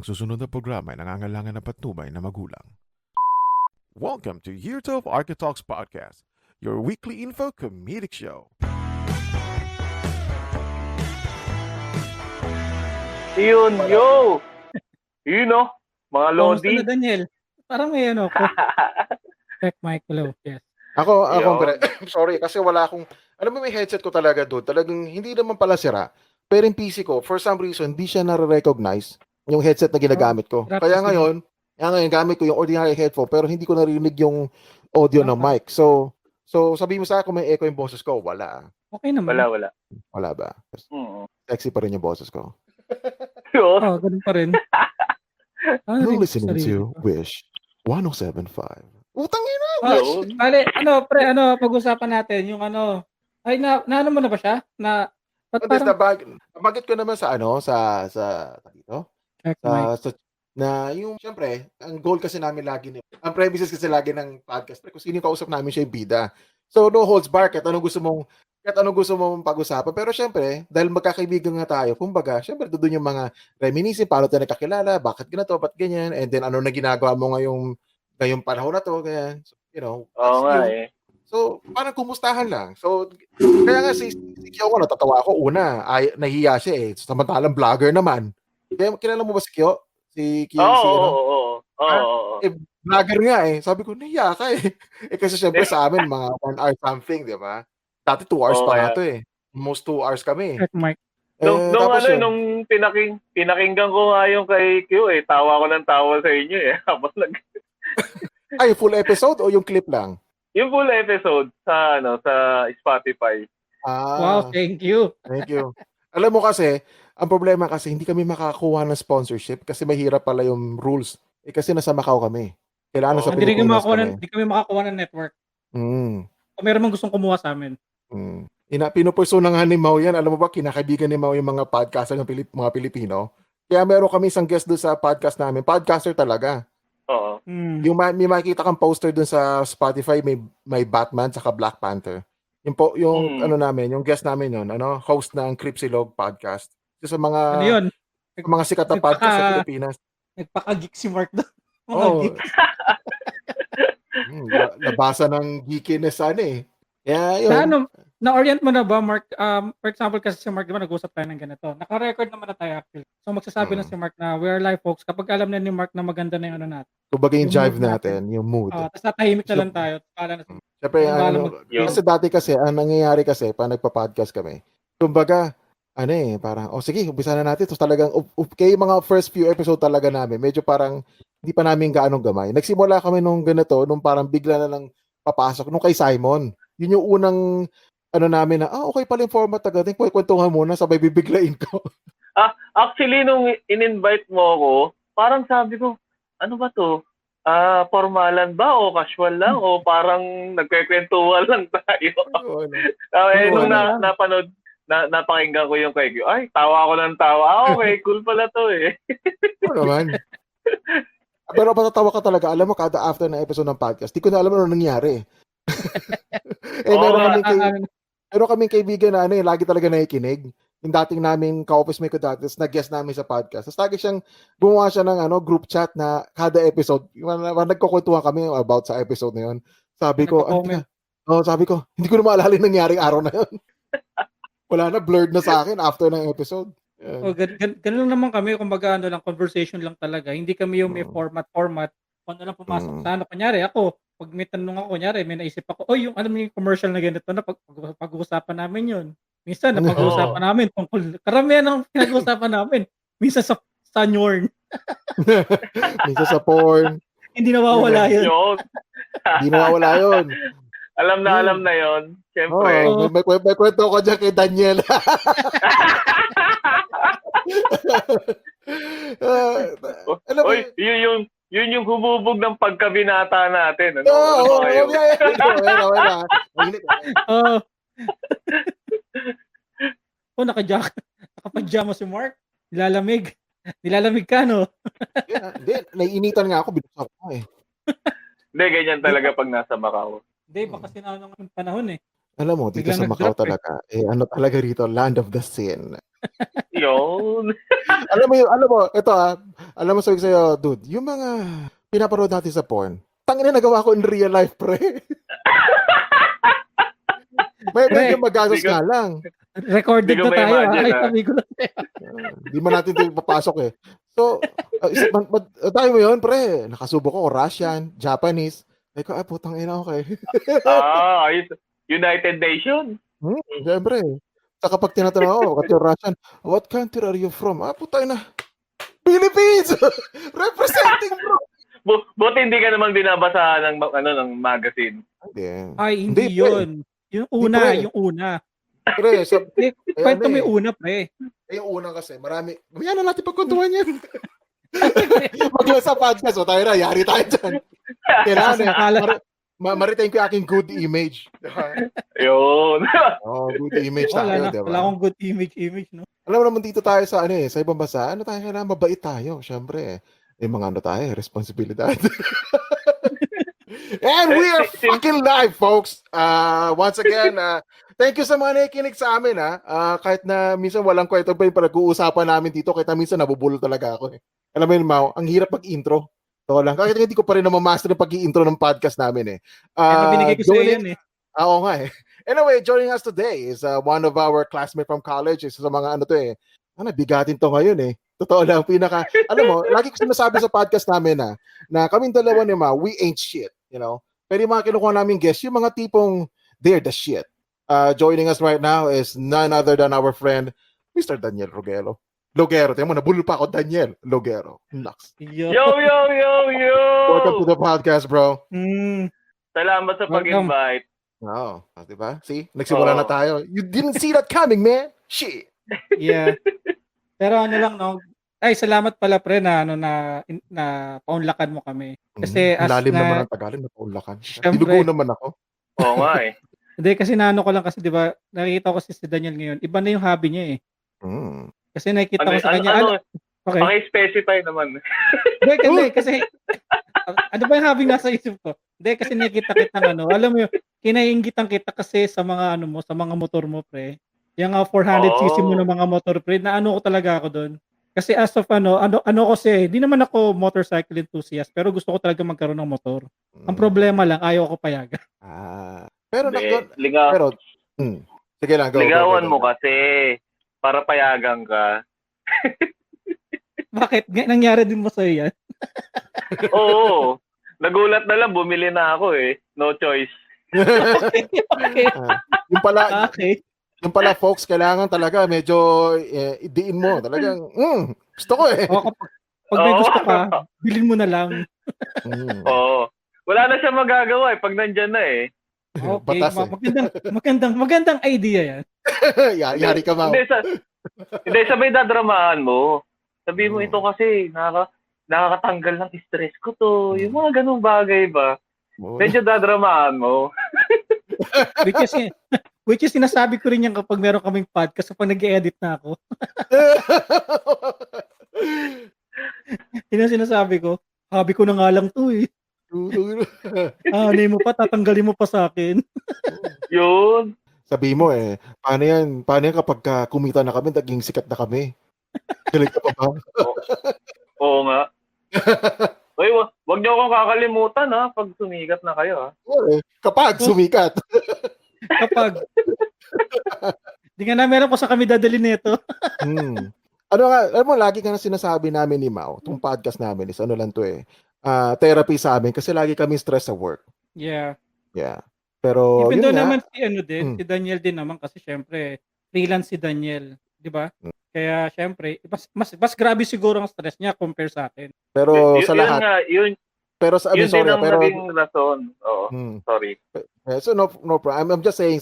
Ang susunod na programa ay nangangailangan ng patnubay na magulang. Welcome to Year 12 Architalks Podcast, your weekly info comedic show. Yun, yo! Yun, no? Mga Kamusta Lodi. na, Daniel? Parang may ano ko. Check mic below. Yes. Ako, Yun. sorry, kasi wala akong, alam mo may headset ko talaga doon, talagang hindi naman pala sira, pero yung PC ko, for some reason, hindi siya nare-recognize yung headset na ginagamit ko. Hirap Kaya kasi ngayon, gamit ko yung ordinary headphone, pero hindi ko narinig yung audio ng mic. So sabi mo sa akin kung may echo yung boses ko, wala. Okay naman. Wala. Wala ba? Mm. Sexy pa rin yung boses ko. Yun. Oh, ganun pa rin. You're listening to Wish 107.5. Utang ina! Yun. Bale, pag-usapan natin yung ano. Ay, ano mo na ba siya? Ba't parang Nabagit ko naman sa dito? check mic? Na yung syempre, ang goal kasi namin lagi ang premises kasi lagi ng podcast, kung sino yung kausap namin siya yung bida. So no holds barred, kahit anong gusto mong pag-usapan. Pero syempre, dahil magkakaibigan nga tayo, kumbaga, syempre doon yung mga reminiscing, paano tayo nakakilala, bakit ganito, ba't ganyan, and then ano na ginagawa mo ngayong panahon na to, ganyan. So, Oo nga eh. So, parang kumustahan lang. So, kaya nga si Kyo ko, natatawa ako. Una, nahiya siya eh. Samantalang vlogger naman. Kaya kilala mo ba si Kyo? Si Kyo, Oo. Vlogger nga eh. Sabi ko, nahiya ka eh. Kasi syempre sa amin, mga 1 hour something, di ba? Dati 2 hours pa nga to eh. Almost 2 hours kami. Check mic. Nung pinakinggan ko nga yung kay Q eh, tawa ko ng tawa sa inyo eh. Ay, full episode o yung clip lang? Yung full episode sa Spotify. Wow, thank you. Thank you. Alam mo kasi, ang problema kasi hindi kami makakuha ng sponsorship kasi mahirap pala yung rules. Kasi nasa Macau kami. Kailangan sa Hindi Pilipinas kami. kami makakuha ng network. Kung meron mang gustong kumuha sa amin. Pinupurso na nga ni Mau yan. Alam mo ba, kinakaibigan ni Mau yung mga podcaster ng mga Pilipino. Kaya meron kami isang guest doon sa podcast namin. Podcaster talaga. Oo. Yung may makikita kang poster doon sa Spotify, may Batman saka Black Panther. Ano namin, yung guest namin yun, host ng Cripsilog podcast. Sa mga Ano yun? mga sikat na podcast sa Pilipinas. Nagpaka-geek si Mark doon. Geeks. Nabasa ng geekiness eh. Yeah, yun. Na-orient mo na ba, Mark? For example, kasi si Mark, di ba, nag-usap tayo ng ganito. Naka-record naman na tayo actually. So, magsasabi na si Mark na we are live, folks. Kapag alam na ni Mark na maganda na yung natin. Kumbaga yung jive mood natin, yung mood. Tapos natahimik na lang tayo. Siyempre, kasi dati kasi, ang nangyayari kasi, pa nagpa-podcast kami, kumbaga, parang, sige, umpisa na natin. Tapos talagang, kayo mga first few episode talaga namin, medyo parang, hindi pa namin gaanong gamay. Nagsimula kami nung ganito, nung parang bigla na lang papasok, nung kay Simon. Yun yung unang, namin na, okay pala yung format agad. Kwentuhan muna, sabay bibiglain ko. Actually, nung in-invite mo ako, parang sabi ko, ano ba to? Formalan ba o casual lang o parang nagkwekwentuhan lang tayo? Nung napanood, napakinggan ko yung kay Q. Ay, tawa ako ng tawa. Okay, cool pala to eh. Oo naman. Pero patatawa ka talaga. Alam mo, kada after na episode ng podcast, di ko na alam ano nangyari. Meron kaming kaibigan na lagi talaga nakikinig. Yung dating namin ka-office mate ko dati, nag-guest namin sa podcast. Tapos lagi siyang gumawa siya ng group chat na kada episode, nagkukwentuhan kami about sa episode na yun. Sabi ko, hindi ko na maalala yung nangyaring araw na yun. Wala na, blurred na sa akin after ng episode. Ganun naman kami, kumbaga conversation lang talaga. Hindi kami yung may format. Kung lang pumasok sa kunyari ako, pag may tanong ako, kunyari, may naisip ako, yung yung commercial na ganito na pag-uusapan namin yun. Minsan, napag-uusapan namin tungkol, karamihan ng pinag-uusapan namin. Minsan sa Nyorn. Minsan sa porn. Hindi nawawala yun. Hindi nawawala yun. Alam na yun. Siyempre. May kwento ko dyan kay Daniel. Yun yung humubog ng pagkabinata natin. Nakapajama si Mark. Nilalamig ka, no? Hindi, naiinitan nga ako. Binuksan ko eh. Hindi, ganyan talaga pag nasa Macau. Hindi, baka sinanong ng panahon eh. Alam mo, dito sa Macau talaga, talaga rito, land of the sin. Yun. alam mo, ito alam mo sabi sa'yo, dude, yung mga pinapanood natin sa porn, tangina nagawa ko in real life, pre. May medyo magastos nga lang. Recorded na tayo. Ay, sabi ko na tayo. Di man natin ito papasok eh. So, tayo mo yun, pre. Nakasubo ko, Russian, Japanese. Ay ko, putang ina, okay. United Nations. Siyempre. Saka pag tinatanong ako, kasi Russian, what country are you from? Putang ina. Philippines! Representing, bro! Buti hindi ka namang binabasa ng magazine. Ay, hindi yun. Yung una. Pre, kwento mo yung una, pre. Yung una kasi, marami. Yan na natin pagkuntuhan yan. Mag-iwas sa podcast, tayo na, yari tayo dyan. Kailangan maritain ko yung aking good image. Yun. Good image tayo, diba? Wala akong good image, no? Alam mo naman dito tayo sa sa ibang bansa, tayo kailangan mabait tayo, syempre. Yung mga tayo, responsibilidad. And we are fucking live, folks. Once again, thank you sa mga nakikinig sa amin, kahit na minsan walang kwento pa yung pag-uusapan namin dito, kahit na minsan nabubulol talaga ako. Alam mo yun, Mau, ang hirap mag-intro. Ito lang. Kahit hindi ko pa rin master yung pag-i-intro ng podcast namin. Binigay ko sa'yo yan. Oo nga. Anyway, joining us today is one of our classmates from college. Isa sa mga bigatin to ngayon. Totoo lang, alam mo, lagi ko sinasabi sa podcast namin na kaming dalawa ni Ma, we ain't shit, you know. Pero yung mga kinukuha namin guests, yung mga tipong, they're the shit. Joining us right now is none other than our friend, Mr. Daniel Logero. Tiyan mo, nabulol pa ako, Daniel Logero. Lux. Yo! Welcome to the podcast, bro. Salamat sa pag-invite. Diba? See? Nagsimula na tayo. You didn't see that coming, man. Shit. Yeah. Pero lang, no? Ay, salamat pala, pre, na paunlakan mo kami. Kasi lalim naman ang Tagalog na paunlakan. Siyempre. Dinugo naman ako. Oo nga Hindi, kasi ko lang kasi, di ba, nakikita ko si Daniel ngayon, iba na yung hobby niya Kasi nakikita ko sa kanya, okay. Paki-specify naman. Hindi, kasi, ano ba yung hobby nasa isip ko? Hindi, kasi nakikita kita alam mo yun, kinainggitan kita kasi sa mga, sa mga motor mo, pre. Yung 400cc mo ng mga motor, pre, na ko talaga ako doon. Kasi as of kasi, di naman ako motorcycle enthusiast, pero gusto ko talaga magkaroon ng motor. Ang problema lang, ayaw ko payagan. Sige lang, go. Ligawan mo kasi, para payagan ka. Bakit? Nangyari din mo sa'yo yan? Oo. Nagulat na lang, bumili na ako No choice. Okay. Yung pala, folks, kailangan talaga medyo idiin mo. Talagang, gusto ko Pag may gusto ka, bilhin mo na lang. Oo. Wala na siya magagawa pag nandyan na Okay, magandang idea yan. Yari ka, Mau. Hindi, sabay dadramaan mo. Sabi mo ito kasi, nakakatanggal ng stress ko to. Yung mga ganung bagay ba? Medyo dadramaan mo. Which is sinasabi ko rin yan kapag meron kaming podcast kapag nag-edit na ako. Yun ang sinasabi ko. Hobby ko na nga lang to mo pa, tatanggalin mo pa sa akin. Yun. Sabi mo paano yan kapag kumita na kami, naging sikat na kami? Galing ka pa ba? Oo nga. Uy, wag niyo akong kakalimutan pag sumikat na kayo Kapag sumikat. Kapag. Di nga na meron ko sa kami dadali nito. Alam mo, lagi ka na sinasabi namin ni Mau, itong podcast namin is therapy sa amin kasi lagi kami stress sa work. Yeah. Pero even though nga, naman si Daniel din naman kasi syempre freelance si Daniel, di ba? Kaya syempre mas grabe siguro ang stress niya compare sa akin. Pero sa lahat. Pero sa naging rason. Sorry. So no problem. I'm just saying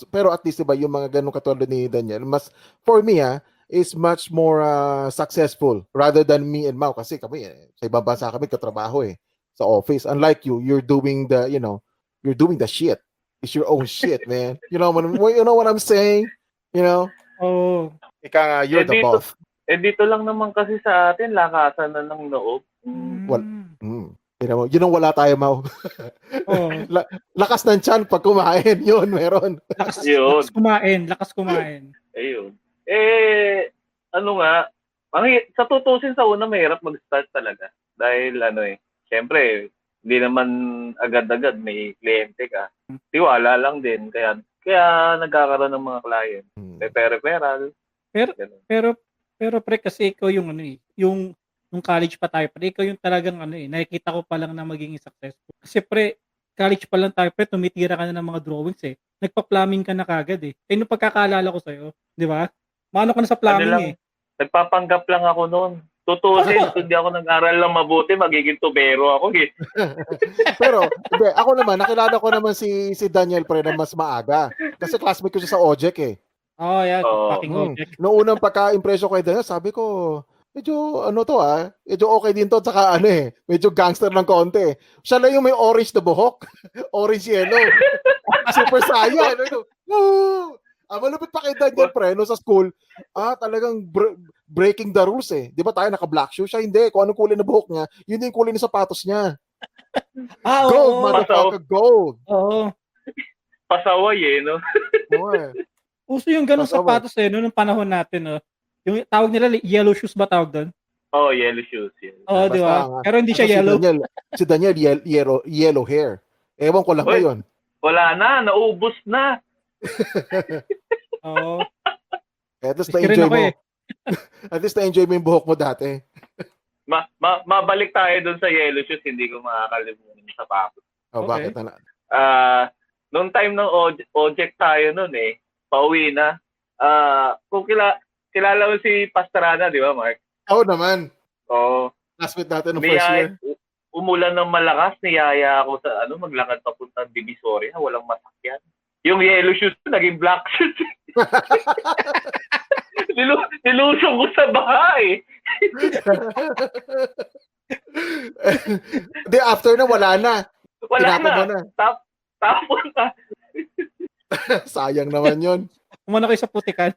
pero at least diba yung mga ganung katulad ni Daniel, mas for me is much more successful rather than me and Mau kasi kami sa ibang bansa kami katrabaho sa office. Unlike you're doing the you're doing the shit. It's your own shit, man. You know what I'm saying? You know? Oh. Ika you're the boss. Dito lang naman kasi sa atin lakasan na ng loob. Yun ang wala tayo, Mau. Lakas ng tiyan pag kumain, yun, meron. Lakas kumain. Ayun. ano nga, sa tutusin sa una, mahirap mag-start talaga. Dahil syempre, hindi naman agad-agad may kliyente ka. Tiwala lang din. Kaya nagkakaroon ng mga client. Referral. Pero pre, kasi ikaw yung yung nung college pa tayo, pre, ikaw yung talagang nakikita ko pa lang na magiging successful. Kasi pre, college pa lang tayo, pre, tumitira ka na ng mga drawings eh. Nagpa-plumbing ka na kagad eh. Nung pagkakaalala ko sa'yo, di ba? Mano ka na sa plumbing eh. Nagpapanggap lang ako noon. Tutusin, kung hindi ako nag-aral lang mabuti, magiging tubero ako eh. Pero, hindi, ako naman, nakilala ko naman si Daniel pre na mas maaga. Kasi classmate ko siya sa OJEC eh. Oh, yeah, fucking OJEC. Noong unang pagka-impression ko kay Daniel, sabi ko, medyo medyo okay din to, tsaka medyo gangster ng konti. Siya lang yung may orange na buhok. Orange yellow. Super saya. Malupit pa kay Daniel pre, no, sa school, talagang breaking the rules eh. Di ba tayo naka-black shoe? Siya hindi. Kung anong kulay na buhok niya, yun din kulay ng sapatos niya. Gold, motherfucker, gold. Oo. Pasaway eh, no? Uso yung ganun sapatos eh, noong panahon natin, no? Yung tawag nila, yellow shoes ba tawag doon? Oh, yellow shoes. Oo, di ba? Pero hindi siya yellow. Si Daniel yellow hair. Ewan ko lang ngayon. Wala na, naubos na. Oo. At least na-enjoy mo. At least na-enjoy mo yung buhok mo dati. Mabalik tayo dun sa yellow shoes, hindi ko makakalimutan yung sapatos. Bakit na? Noong time ng OJEC tayo noon pauwi na. Kung kilala mo si Pastrana, di ba, Mark? Oo naman. Oo. Classmate natin ng first year. Umulan ng malakas, niyaya ako sa maglakad papuntang Divisoria, walang masakyan. Yung yellow shoes, naging black shoes. Nilusong ko sa bahay. Di, after na, wala na. Wala na. Tapos na. Sayang naman yun. Kumana kayo sa putikan.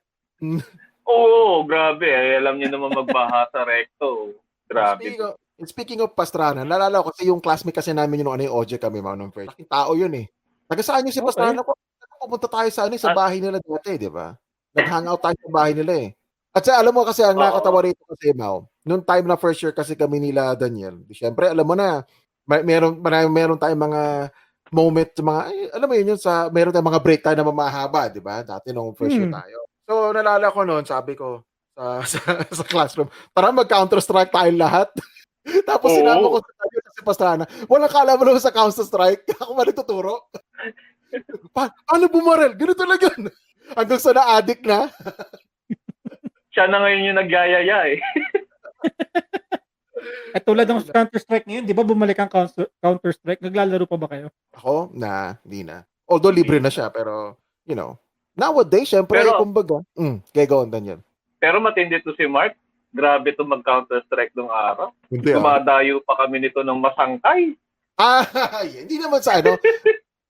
Oo, grabe. Alam niyo naman magbaha sa recto. Grabe. Speaking of Pastrana, nalala ko kasi yung classmate kasi namin yung OJ kami, mga nung first. Laking tao yun eh. Taga saan yung si Pastrana ko? Pupunta tayo sa bahay nila dati, di ba? Nag-hangout tayo sa bahay nila eh. At alam mo kasi, ang nakakatawa rito kasi, Mau, nung time na first year kasi kami nila Daniel, siyempre, alam mo na, meron tayong mga moment, alam mo yun, meron tayong mga break tayo na mamahaba, di ba? Dati nung first year tayo. So, nalala ko noon, sabi ko, sa classroom, tara mag-Counter-Strike tayo lahat. Tapos sinama ko sa Pastrana, walang kalaman naman sa Counter-Strike, ako manituturo. Paano bumarel? Ganito lang yun. Hanggang sa na-addict na. Siya na ngayon yung nagyayaya eh. At tulad ng Counter-Strike ngayon, di ba bumalik ang Counter-Strike? Naglalaro pa ba kayo? Ako? Hindi na. Although libre na siya, pero, nowadays, syempre, kumbaga. Kaya gawin, Daniel. Pero matindi to si Mark. Grabe to mag-Counter-Strike nung araw. Dumadayo pa kami nito ng masangkay. Hindi naman sa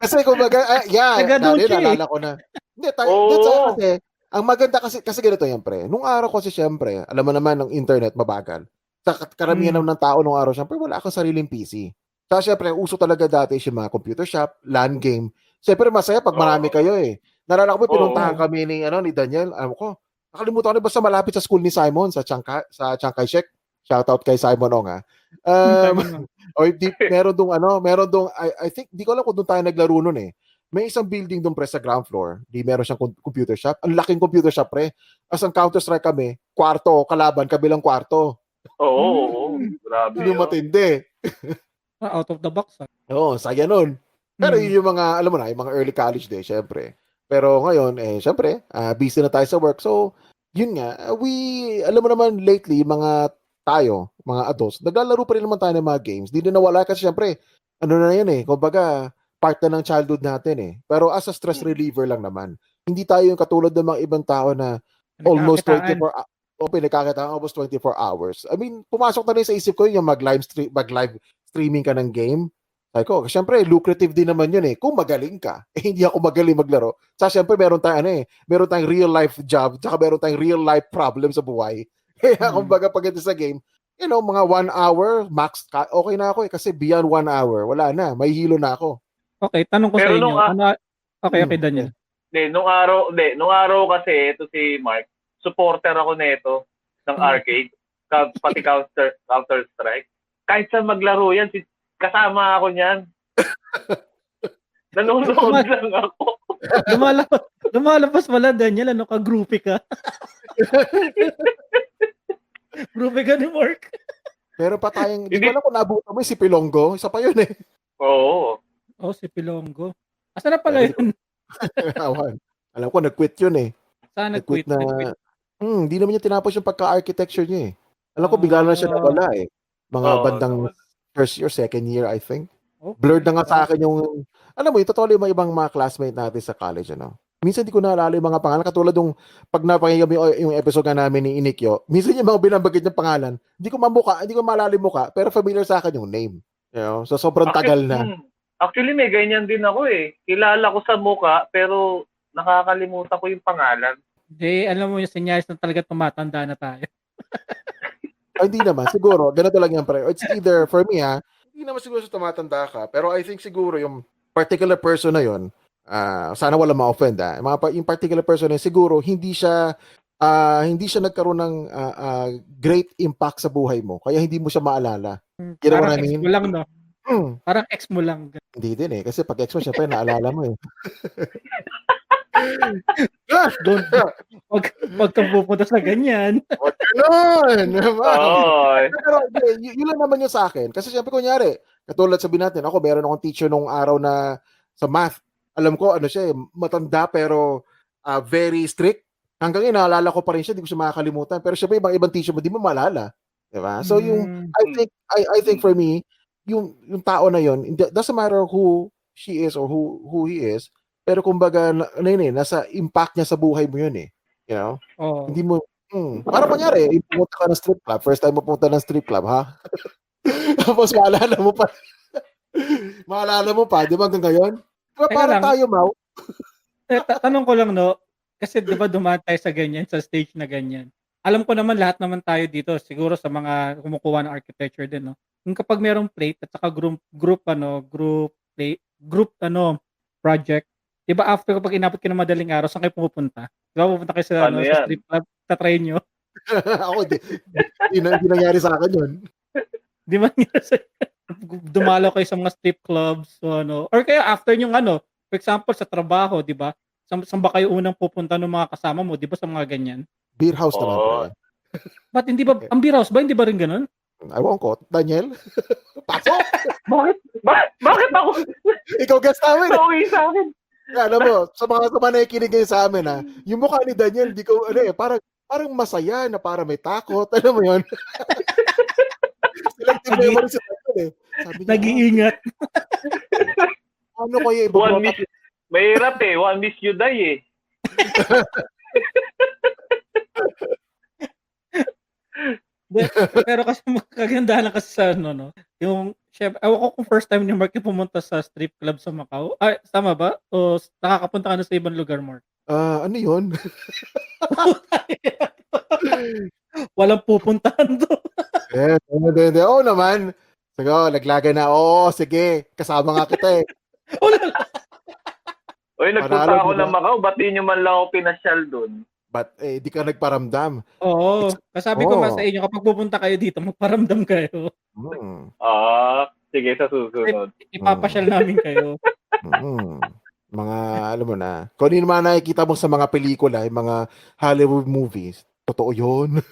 Kasi kumbaga, naalala ko na. Hindi, kasi, ang maganda kasi ganito yan, pre. Nung araw kasi, syempre, alam mo naman, ng internet, mabagal. Sa karamihan ng tao nung araw, syempre, wala kang sariling PC. Kaya syempre, uso talaga dati yung mga computer shop, LAN game. Syempre, masaya pag marami kayo eh. Nalala ko, pinuntahan kami ni Daniel. Alam ko, nakalimutan ko na basta malapit sa school ni Simon, sa Chiang Kai-shek. Shoutout kay Simon Ong, meron dong, I think, di ko alam kung doon tayo naglaro nun eh. May isang building doon pre sa ground floor. Meron siyang computer shop. Ang laking computer shop pre. As ang Counter-Strike kami, kwarto, kalaban, kabilang kwarto. Oo. Grabe. Yun yung matindi. Out of the box. Oo, saya nun. Pero yun yung mga, alam mo na, yung mga early college days, syempre. Pero ngayon, syempre, busy na tayo sa work. So, yun nga, alam mo naman lately, mga adults, naglalaro pa rin naman tayo ng mga games. Di na nawala kasi syempre, na yun kumbaga, part na ng childhood natin Pero as a stress reliever lang naman. Hindi tayo yung katulad ng mga ibang tao na almost 24 almost 24 hours. I mean, pumasok na rin sa isip ko yung mag-live streaming ka ng game. Sabi ko, syempre, lucrative din naman yun kung magaling ka. Hindi ako magaling maglaro. Syempre, meron tayong real life job, tsaka meron tayong real life problem sa buhay. Kaya kumbaga pag ito sa game, mga 1 hour, max, okay na ako kasi beyond 1 hour, wala na, may hilo na ako. Okay, tanong ko sa inyo. Okay, Daniel. Nung araw kasi, ito si Mark, supporter ako nito. ng arcade, pati Counter-Strike. Kahit saan maglaro yan, kasama ako niyan. Nanonood lang ako. Lumalabas pala, Daniel, ka-groupie ka. Groupie ka ni Mark. Meron pa tayong, hindi ko alam kung nabutan mo si Pilongo. Isa pa yun eh. Oo. Si Pilongo. Asa na pala yun? Alam ko, nag-quit yun eh. Saan nag-quit na, hindi naman niya tinapos yung pagka-architecture niya eh. Alam ko, bigla na siya nawala eh. Mga bandang first year, second year, I think. Okay. Blurred na nga sa akin yung, alam mo, yung totoo yung mga ibang mga classmate natin sa college, ano. Minsan di ko naalala yung mga pangalan. Katulad yung pag napakinggan mo yung episode nga namin ni Inikyo, minsan yung mga binabagit ng pangalan, hindi ko maalala yung mukha, pero familiar sa akin yung name. You know? So sobrang tagal na. Actually, may ganyan din ako eh. Kilala ko sa mukha, pero nakakalimutan ko yung pangalan. Hindi, alam mo yung senyales na talaga tumatanda na tayo. Ay, hindi naman. Siguro, ganito lang yan, pre. It's either, for me hindi naman siguro sa tumatanda ka, pero I think siguro yung particular person na yon, sana wala ma-offend yung particular person na siguro hindi siya nagkaroon ng great impact sa buhay mo, kaya hindi mo siya maalala. Parang ex mo lang, no? Parang ex mo lang. Hindi din eh, kasi pag ex mo, syempre naalala mo eh. Wag kang pupunta sa ganyan. Wag ganun! Pero yun lang naman yung sa akin. Kasi syempre, kunyari, katulad sabihin natin, ako meron akong teacher nung araw na sa math. Alam ko, siya matanda pero very strict. Hanggang ngayon, naalala ko pa rin siya, hindi ko siya makakalimutan. Pero syempre, ibang teacher mo, di mo maalala. Diba? So yung, I think for me, yung tao na yun, it doesn't matter who she is or who he is, pero kumbaga, nasa impact niya sa buhay mo yun eh. You know? Hindi mo, para kunyari, pumunta ka ng strip club, first time mo pumunta ng strip club, ha? Tapos maalala mo pa, di ba hanggang ngayon? Diba parang tayo, Mau? Tanong ko lang, no? Kasi di ba dumaan tayo sa ganyan, sa stage na ganyan. Alam ko naman lahat naman tayo dito, siguro sa mga kumukuha ng architecture din, no? Yung kapag merong plate at saka group project, di ba after kapag inabot ka ng madaling araw, saan kayo pupunta? Di ba pupunta kayo sa, sa strip club, tatry nyo? Ako, hindi nangyari sa akin yun. Di ba dumalaw kayo sa mga strip clubs, or kaya after yung for example, sa trabaho, di ba? Saan ba kayo unang pupunta ng mga kasama mo, di ba, sa mga ganyan? Beer house naman. Ba't hindi ba, ang beer house ba, hindi ba rin ganun? Ewan ko. Daniel? Pasok! Bakit ako? Ikaw guest namin. Nauwi sa akin. Alam mo, sa mga nakikinig ngayon sa amin, yung mukha ni Daniel, di ko, parang masaya na parang may takot. Alam mo yun? Selective memory sa Daniel eh. Nag-iingat. Ano ko yung iba? Mahirap eh. One miss you die eh. Pero kasi kagandahan lang kasi sa yung chef, ewan ko kung first time ni Mark yung pumunta sa strip club sa Macau. Ay, tama ba? O nakakapunta ka na sa ibang lugar, Mark? Ano yun? Walang pupuntahan doon. Hindi. Oo naman. Sige, naglagay na. Oo, sige. Kasama nga kita eh. Oy, nagpunta ako ng Macau. Ba't di nyo man lang ako pinasyal doon? But di ka nagparamdam. Oo. Kasabi ko nga sa inyo, kapag pupunta kayo dito, magparamdam kayo. Sige, sa susunod. Ipapasyal namin kayo. Mga, alam mo na, kung ano naman nakikita mo sa mga pelikula, yung mga Hollywood movies, totoo yun.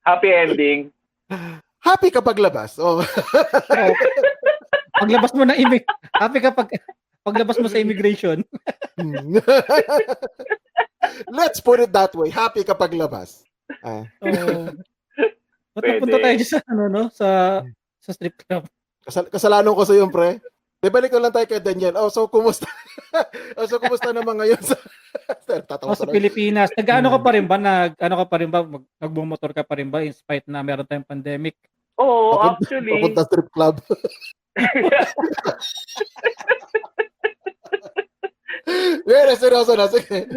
Happy ending. Happy kapag labas. Paglabas mo na happy kapag paglabas mo sa immigration. Let's put it that way. Happy kapag labas. Punta tayo sa strip club. Kasalanan ko sa iyo, pre. Balik ko lang tayo kay Daniel. So kumusta? Kumusta naman ngayon sa sa Pilipinas? Nag-ano ka pa rin ba? Nagbumotor ka pa rin ba in spite na meron tayong pandemic? Oo, actually. Papunta strip club. Seryoso na. Sige.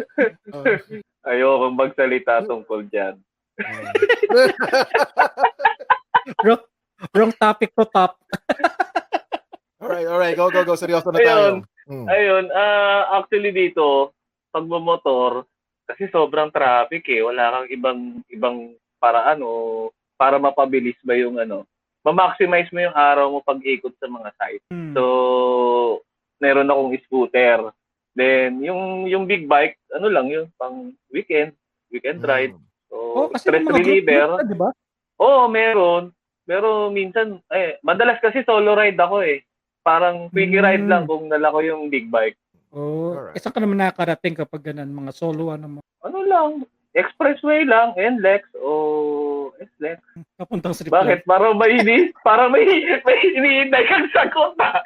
Ayokong magsalita tungkol dyan. Wrong topic to top. Alright. Go. Seryoso na tayo. Ayun. Actually dito, pagmamotor, kasi sobrang traffic eh. Wala kang ibang paraan o para mapabilis ba yung ma-maximize mo yung araw mo pag-ikot sa mga site. So, meron akong scooter. Then, yung big bike, lang yun, pang weekend ride. So, kasi stress mga reliever. group, di ba? Oo, meron. Pero minsan, madalas kasi solo ride ako eh. Parang quickie ride lang kung dala ko yung big bike. Saan ka naman nakakarating kapag ganun, mga solo mo? Ano lang, expressway lang, NLEX o SLEX. Papuntang strip Bakit? lang. Parang may iniintay kang sagot ah.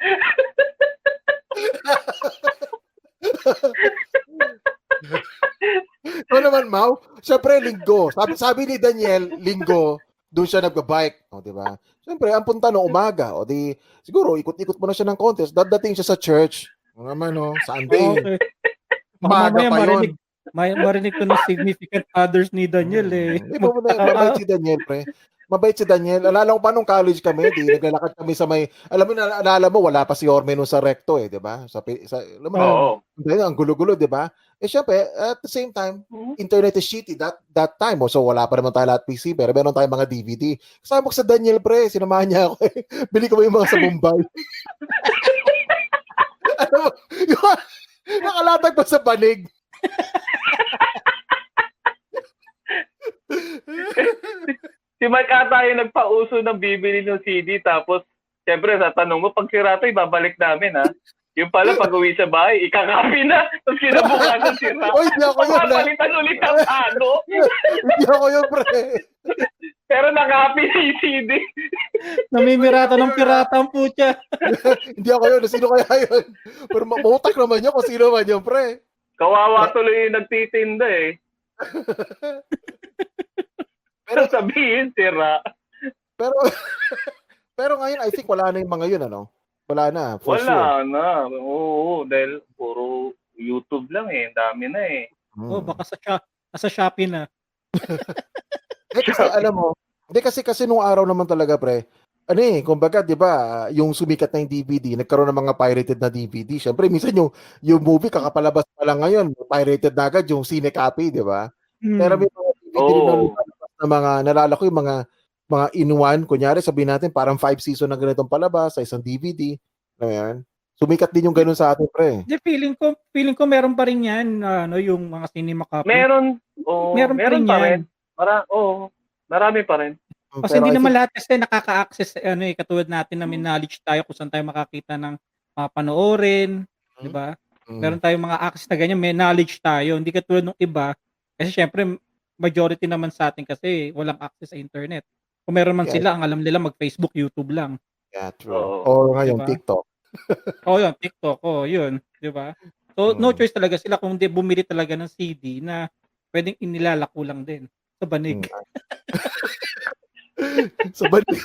Ano naman, Mau? Siyempre, linggo. Sabi ni Daniel, linggo, doon siya nagba-bike. O, di ba? Siyempre, ang punta no umaga. O, di, siguro, ikot-ikot mo na siya ng contest. Dadating siya sa church. Mga Sunday. Okay. Maga pa yun. Marinig ko ng significant others ni Daniel eh. Mabait si Daniel, pre. Mabait si Daniel. Alala ko pa nung college kami, naglalakad kami sa may, alala mo, wala pa si Orme nung sa recto eh, di ba? Alam mo, ang gulo-gulo, di ba? Eh, syempre, at the same time, internet is shitty that time. So, wala pa naman tayo lahat PC, pero meron tayong mga DVD. Kasama ko sa Daniel, pre. Sinamahan niya ako eh. Bili ko ba yung mga sa Bombay? Ano mo, nakalatag pa sa panig. Si Mike ata yung nagpauso ng bibili ng CD tapos syempre sa tanong mo pag sira to ibabalik namin ha. Yung pala pag uwi sa bahay ikakapi na tapos kinabukasan sira. Oy, hindi ako yun. Papalitan ulit ang Hindi ako yun, pre. Pero nakapi na yung CD. Namimirata ng pirata ang putya. Hindi ako yun. Sino kaya yun? Pero mamutak naman yun kung sino man yun, pre. Kawawa tuloy yung nagtitinda eh. Pero sabihin, sira. Pero ngayon, I think wala na yung mga yun, ano? Wala na, for sure. Wala na. Oo, dahil puro YouTube lang eh. Dami na eh. Baka sa Shopee na. Kasi alam mo, kasi nung araw naman talaga, pre, kumbaga, di ba, yung sumikat na yung DVD, nagkaroon ng mga pirated na DVD. Siyempre, minsan yung movie, kakapalabas pa lang ngayon, pirated na agad yung cine copy, di ba? Pero may mga DVD na mga, nalala ko yung mga in-one, kunyari, sabihin natin, parang 5 season na ganitong palabas sa isang DVD. Ano yan? Sumikat din yung ganun sa atin, pre. Feeling ko meron pa rin yan, yung mga cinema copy. Meron pa rin. Marami pa rin. Kasi hindi naman lahat kasi nakaka-access katulad natin na may knowledge tayo kung saan tayo makakita ng panoorin, di ba? Meron tayong mga access na ganyan, may knowledge tayo. Hindi katulad ng iba, kasi syempre majority naman sa atin kasi walang access sa internet. Kung meron man sila, ang alam nila mag-Facebook, YouTube lang. Yeah, true. O ngayon, diba? TikTok. Yun, TikTok. Yun, di ba? So, no choice talaga sila kung hindi bumili talaga ng CD na pwedeng inilalako lang din sa banig. Sa banig.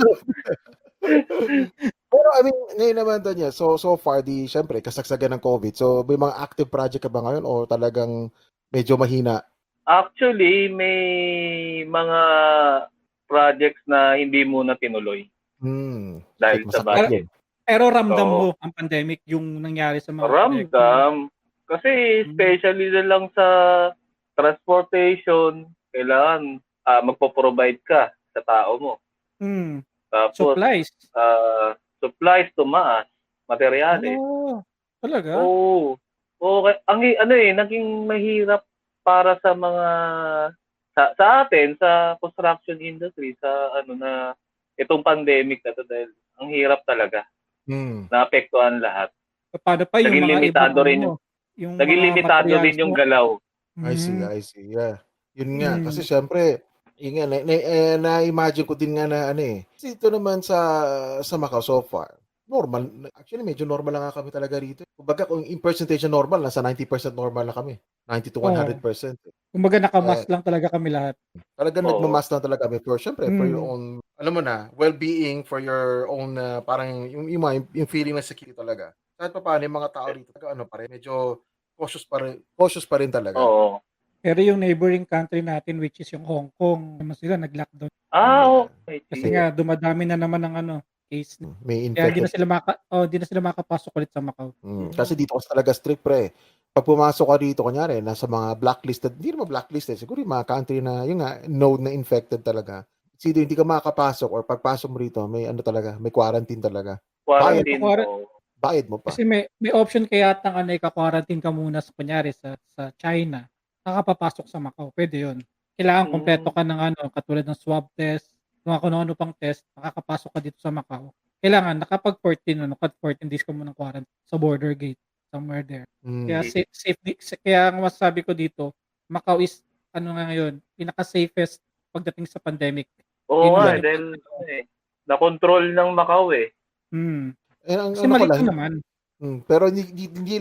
Pero I mean, ngayon naman doon niya, so far, syempre, kasagsagan ng COVID. So, may mga active project ka ba ngayon o talagang medyo mahina? Actually, may mga projects na hindi muna tinuloy. Dahil sa budget. Pero ramdam mo ang pandemic, yung nangyari sa mga ramdam. Kasi especially na lang sa transportation, kailangan magpo-provide ka sa tao mo. Tapos, supplies tumaas, materyales. Talaga? Oo. Naging mahirap para sa mga sa atin sa construction industry sa itong pandemic na to dahil ang hirap talaga. Naapektuhan lahat. Paano pa yung mga limitado rin naging limitado rin yung galaw. I see. Yeah. Yun nga kasi syempre na-imagine ko din nga na Kasi ito naman sa Macau so far, normal. Actually, medyo normal lang kami talaga rito. Kumbaga, kung in percentage normal, nasa 90% normal na kami. 90 to 100%. Kumbaga, nakamask lang talaga kami lahat. Talagang nagmamask lang talaga kami. Syempre, for your own, alam mo na, well-being, for your own, parang yung feeling na security talaga. Kahit pa paano, yung mga tao rito, pa rin, medyo cautious pa rin talaga. Oo. Pero yung neighboring country natin, which is yung Hong Kong, naman sila nag-lockdown. Okay. Kasi nga, dumadami na naman ng case. May Kaya di na infected. sila makapasok ulit sa Macau. Kasi dito kasi talaga strict pre. Pag pumasok ka dito, kunyari, nasa mga blacklisted, hindi naman blacklisted, siguro yung mga country na, yung nga, node na infected talaga. Either hindi ka makakapasok or pagpasok mo rito, may ano talaga, may quarantine talaga. Quarantine. Bayad mo pa. Kasi may option kaya tang ika-quarantine ka muna sa kunyari sa China, nakapapasok sa Macau. Pwede 'yun. Kailangan kompleto ka ng katulad ng swab test, mga kung ano pang test, makakapasok ka dito sa Macau. Kailangan nakapag 14 days ka muna ng quarantine sa border gate somewhere there. Kaya safe kaya ang masasabi ko dito, Macau is ngayon, pinaka-safest pagdating sa pandemic. Oo nga, dahil na-control ng Macau eh. Kasi maliit naman. Pero hindi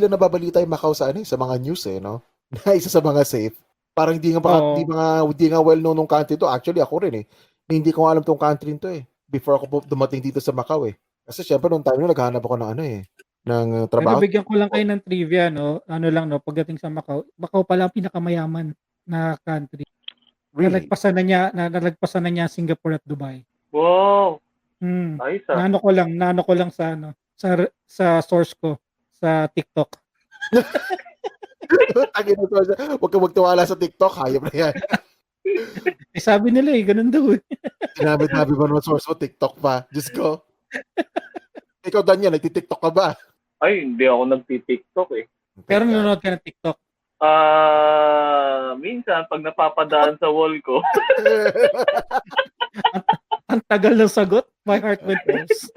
lang nababalita yung Macau sa sa mga news no. Na isa sa mga safe. Parang hindi nga well known ng country to. Actually ako rin hindi ko alam tong country to before ako dumating dito sa Macau Kasi syempre nung time naghahanap ako ng ng trabaho. Pero bigyan ko lang kayo ng trivia pagdating sa Macau. Macau pala ang pinakamayaman na country. Really? Nalagpasan na niya Singapore at Dubai. Wow. Ayos Naano ko lang sa source ko sa TikTok. Huwag ka magtiwala sa TikTok, hayop na yan. Sabi nila ganun daw Sinabi ba naman source mo, TikTok pa? Diyos ko. Ikaw, Daniel, nagti-TikTok ka ba? Ay, hindi ako nagti-TikTok Pero nanonood ka ng TikTok? Minsan, pag napapadaan sa wall ko. Ang tagal ng sagot, my heart went pulse.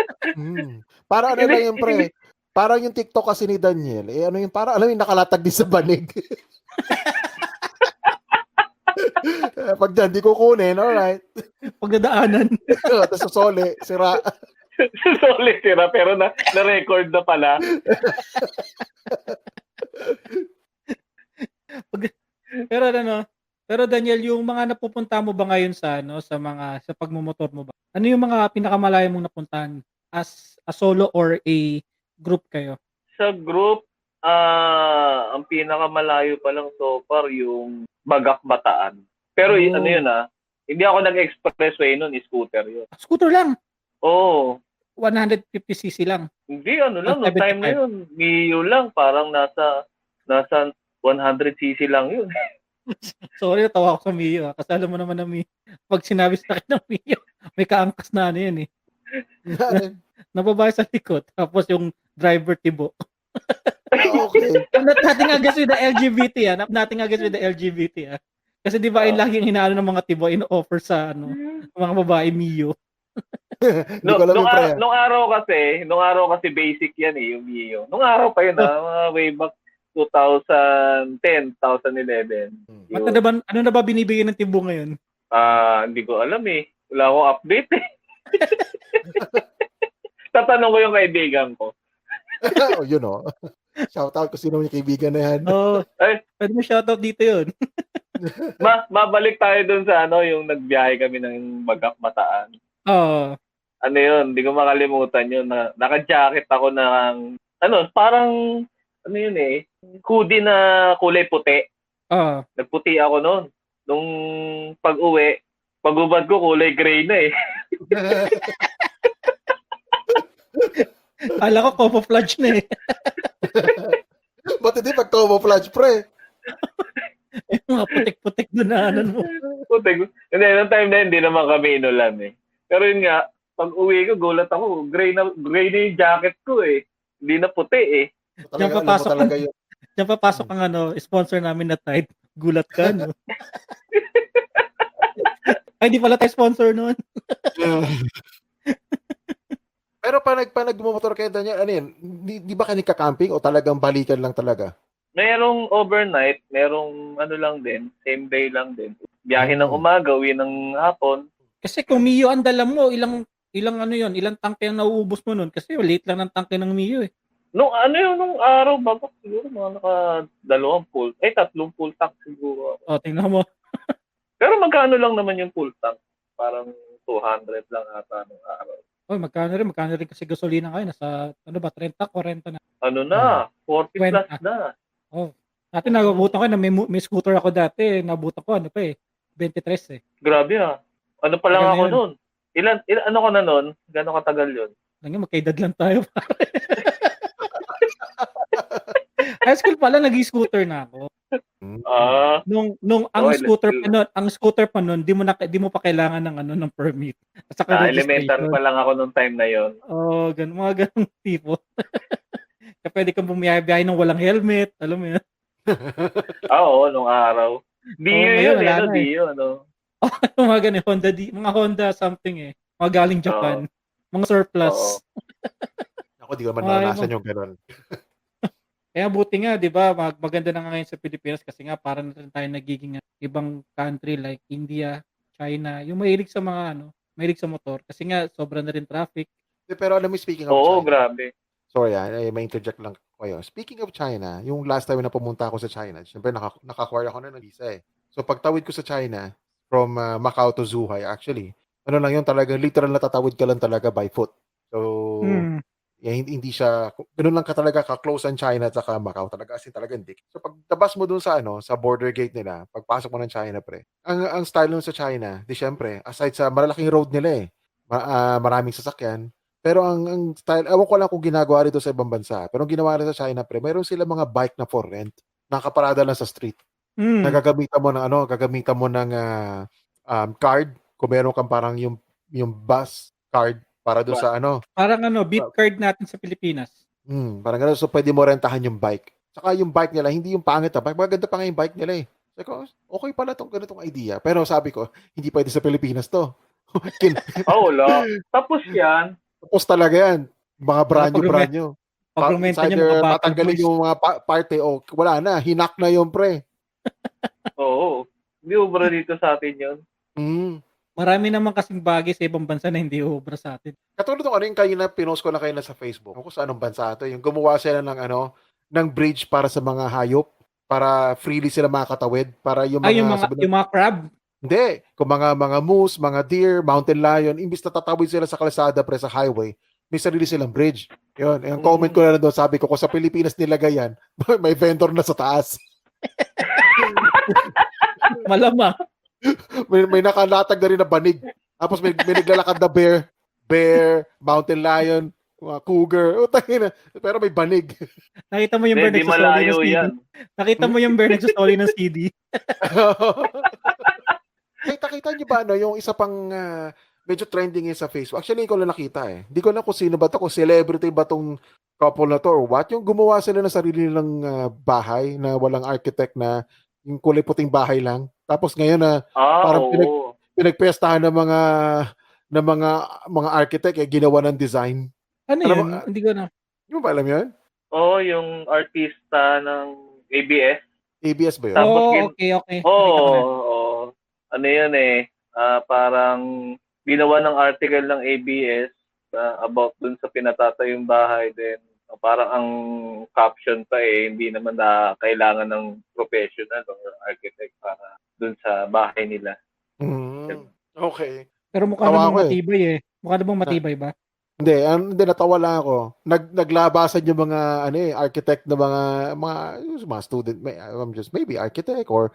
Para lang yung pre. Parang yung TikTok kasi ni Daniel, para nakalatag din sa banig. Pag dyan, di kukunin, alright. Pagdadaanan. Tapos susole, sira. Susole, sira, pero na-record na pala. Pero Daniel, yung mga napupunta mo ba ngayon sa pagmumotor mo ba? Ano yung mga pinakamalayo mong napuntahan as a solo or a group kayo? Sa group, ang pinakamalayo pa lang so far yung Bagak Bataan. Pero hindi ako nag-expressway nun, scooter yun. Scooter lang? Oo. 150cc lang? Hindi, lang, no time na yun. Mio lang, parang nasa 100cc lang yun. Sorry, natawa ako sa Mio. Kasi alam mo naman na Mio, pag sinabi sa akin ng Mio, may kaangkas na yan Nababae sa likod, tapos yung driver tibo. Okay. Nothing against with the LGBT Nothing against with the LGBT Kasi di ba laging inaano ng mga tibo, in-offer sa mga babae Mio. Nung araw kasi basic yan yung Mio. Nung araw pa yun mga way back 2010, 2011. Ano na ba binibigay ng tibo ngayon? Hindi ko alam Wala akong update Tatanong ko yung kaibigan ko. Shoutout ko sino yung kaibigan na yan. Pwede mo shoutout dito yun. Mabalik tayo dun sa yung nagbiyahe kami ng Bagak Bataan. Yun, hindi ko makalimutan yun. Naka-jacket ako ng, parang, hoodie na kulay puti. Nagputi ako noon. Nung pag-uwi, pag-ubad ko kulay gray na Ala ko, camouflage na Ba't hindi pag-camouflage, pre? Yung mga putik-putik doon na mo. Putik. Hindi, noong time na hindi naman kami inulan Pero yun nga, pag uwi ko, gulat ako. Gray na yung jacket ko Hindi na puti Diyan papasok ang sponsor namin na Tide. Gulat ka, no? Ay, di pala tayo sponsor noon. Pero pa nagmumotor kayo, Daniel, di ba kayo nagka-camping o talagang balikan lang talaga? Merong overnight, merong lang din, same day lang din. Biyahe ng umaga, uwi ng hapon. Kasi kung Mio ang dala mo, ilang tangke ang nauubos mo nun? Kasi late lang ng tangke ng Mio Nung araw bago siguro mga tatlong full tank siguro. Tingnan mo. Pero magkano lang naman yung full tank? Parang 200 lang ata nung araw. Magkano rin kasi gasolina ngayon nasa 30, 40 na. 40 plus na. Dati nabutan ko na may scooter ako dati, nabutan ko 23 Grabe Ano pa lang ako noon? ano ka na nun? Gano'ng katagal yun? Magkaedad lang tayo. High school pala, nag-scooter na ako. Nung ang scooter pa noon, di mo pa kailangan ng permit. At saka elementary pa lang ako nung time na yon. Mga ganung tipo. Kaya pwede kang bumiyahe ng walang helmet, alam mo yun. Oo, nung araw. Dio, ano. Mga ganun, mga Honda something mga galing Japan. Mga surplus. Ako, di ko man naranasan yung ganun. Kaya buti nga, di ba, maganda na nga ngayon sa Pilipinas kasi nga parang na tayo nagiging ibang country like India, China, yung mahilig sa mahilig sa motor kasi nga sobra na rin traffic. Pero alam mo, speaking of China. Grabe. Sorry, may interject lang kayo. Speaking of China, yung last time na pumunta ako sa China, syempre naka-acquire ako na ng visa So pagtawid ko sa China, from Macau to Zhuhai, actually, ano lang yun talaga, literal na tatawid ka lang talaga by foot. So, hindi siya, ganun lang ka talaga ka-close ang China at saka Macau. Talaga, as in talaga hindi. So pagtabas mo dun sa border gate nila, pagpasok mo ng China, pre, ang style nun sa China, di syempre, aside sa malalaking road nila maraming sasakyan, pero ang style, ewan ko lang kung ginagawa rito sa ibang bansa, pero ang ginawa rin sa China, pre, mayroon sila mga bike na for rent, nakaparada lang sa street. Gagamitan mo ng card, kung meron kang parang yung bus card, para doon sa Parang beat card natin sa Pilipinas. Parang gano'n. So, pwede mo rentahan yung bike. Saka yung bike nila, hindi yung pangit na bike. Maganda pa nga yung bike nila Sabi ko, okay pala ganitong idea. Pero sabi ko, hindi pwede sa Pilipinas to. Wala. Tapos yan. Tapos talaga yan. Mga brand new. Pag-rumenta niya mga matanggalin yung mga parte, wala na. Hinak na yung pre. Oo. Hindi ubra dito sa atin yun. Marami naman kasing bagay sa ibang bansa na hindi ubra sa atin. Katulad ng yung kayo na pinost ko na kayo na sa Facebook. Kung sa anong bansa ito, yung gumawa sila ng bridge para sa mga hayop, para freely sila makakatawid, para yung mga crab. Hindi, kung mga moose, mga deer, mountain lion, imbis na tatawid sila sa kalsada pre sa highway, may sarili silang bridge. Yun, yung comment ko na doon, sabi ko, kung sa Pilipinas nilagay yan, may vendor na sa taas. Malamang. may nakalatag na rin na banig. Tapos may naglalakad na bear, mountain lion, cougar. Pero may banig. Nakita mo yung bear nagsasoli ng CD? Nakita mo yung bear nagsasoli ng CD? Kita niyo ba yung isa pang medyo trending sa Facebook? Actually, ko lang nakita Hindi ko lang kung sino ba to, kung celebrity ba tong couple na to or what. Yung gumawa sila ng sarili nilang bahay na walang architect, na yung kulay puting bahay lang. Tapos ngayon parang pinagpestahan ng mga architect ginawa ng design. Ano yun? Hindi ko na. Yung ba alam yun? Yung artista ng ABS. ABS ba yun? Okay. Ano yun parang ginawa ng article ng ABS about dun sa pinatatayong bahay din. Parang ang caption pa hindi naman na kailangan ng professional or architect para dun sa bahay nila. Okay. Pero mukha namang matibay Mukha namang matibay ba? Hindi, natawa lang ako. Naglabasan yung mga architect na mga student, maybe architect or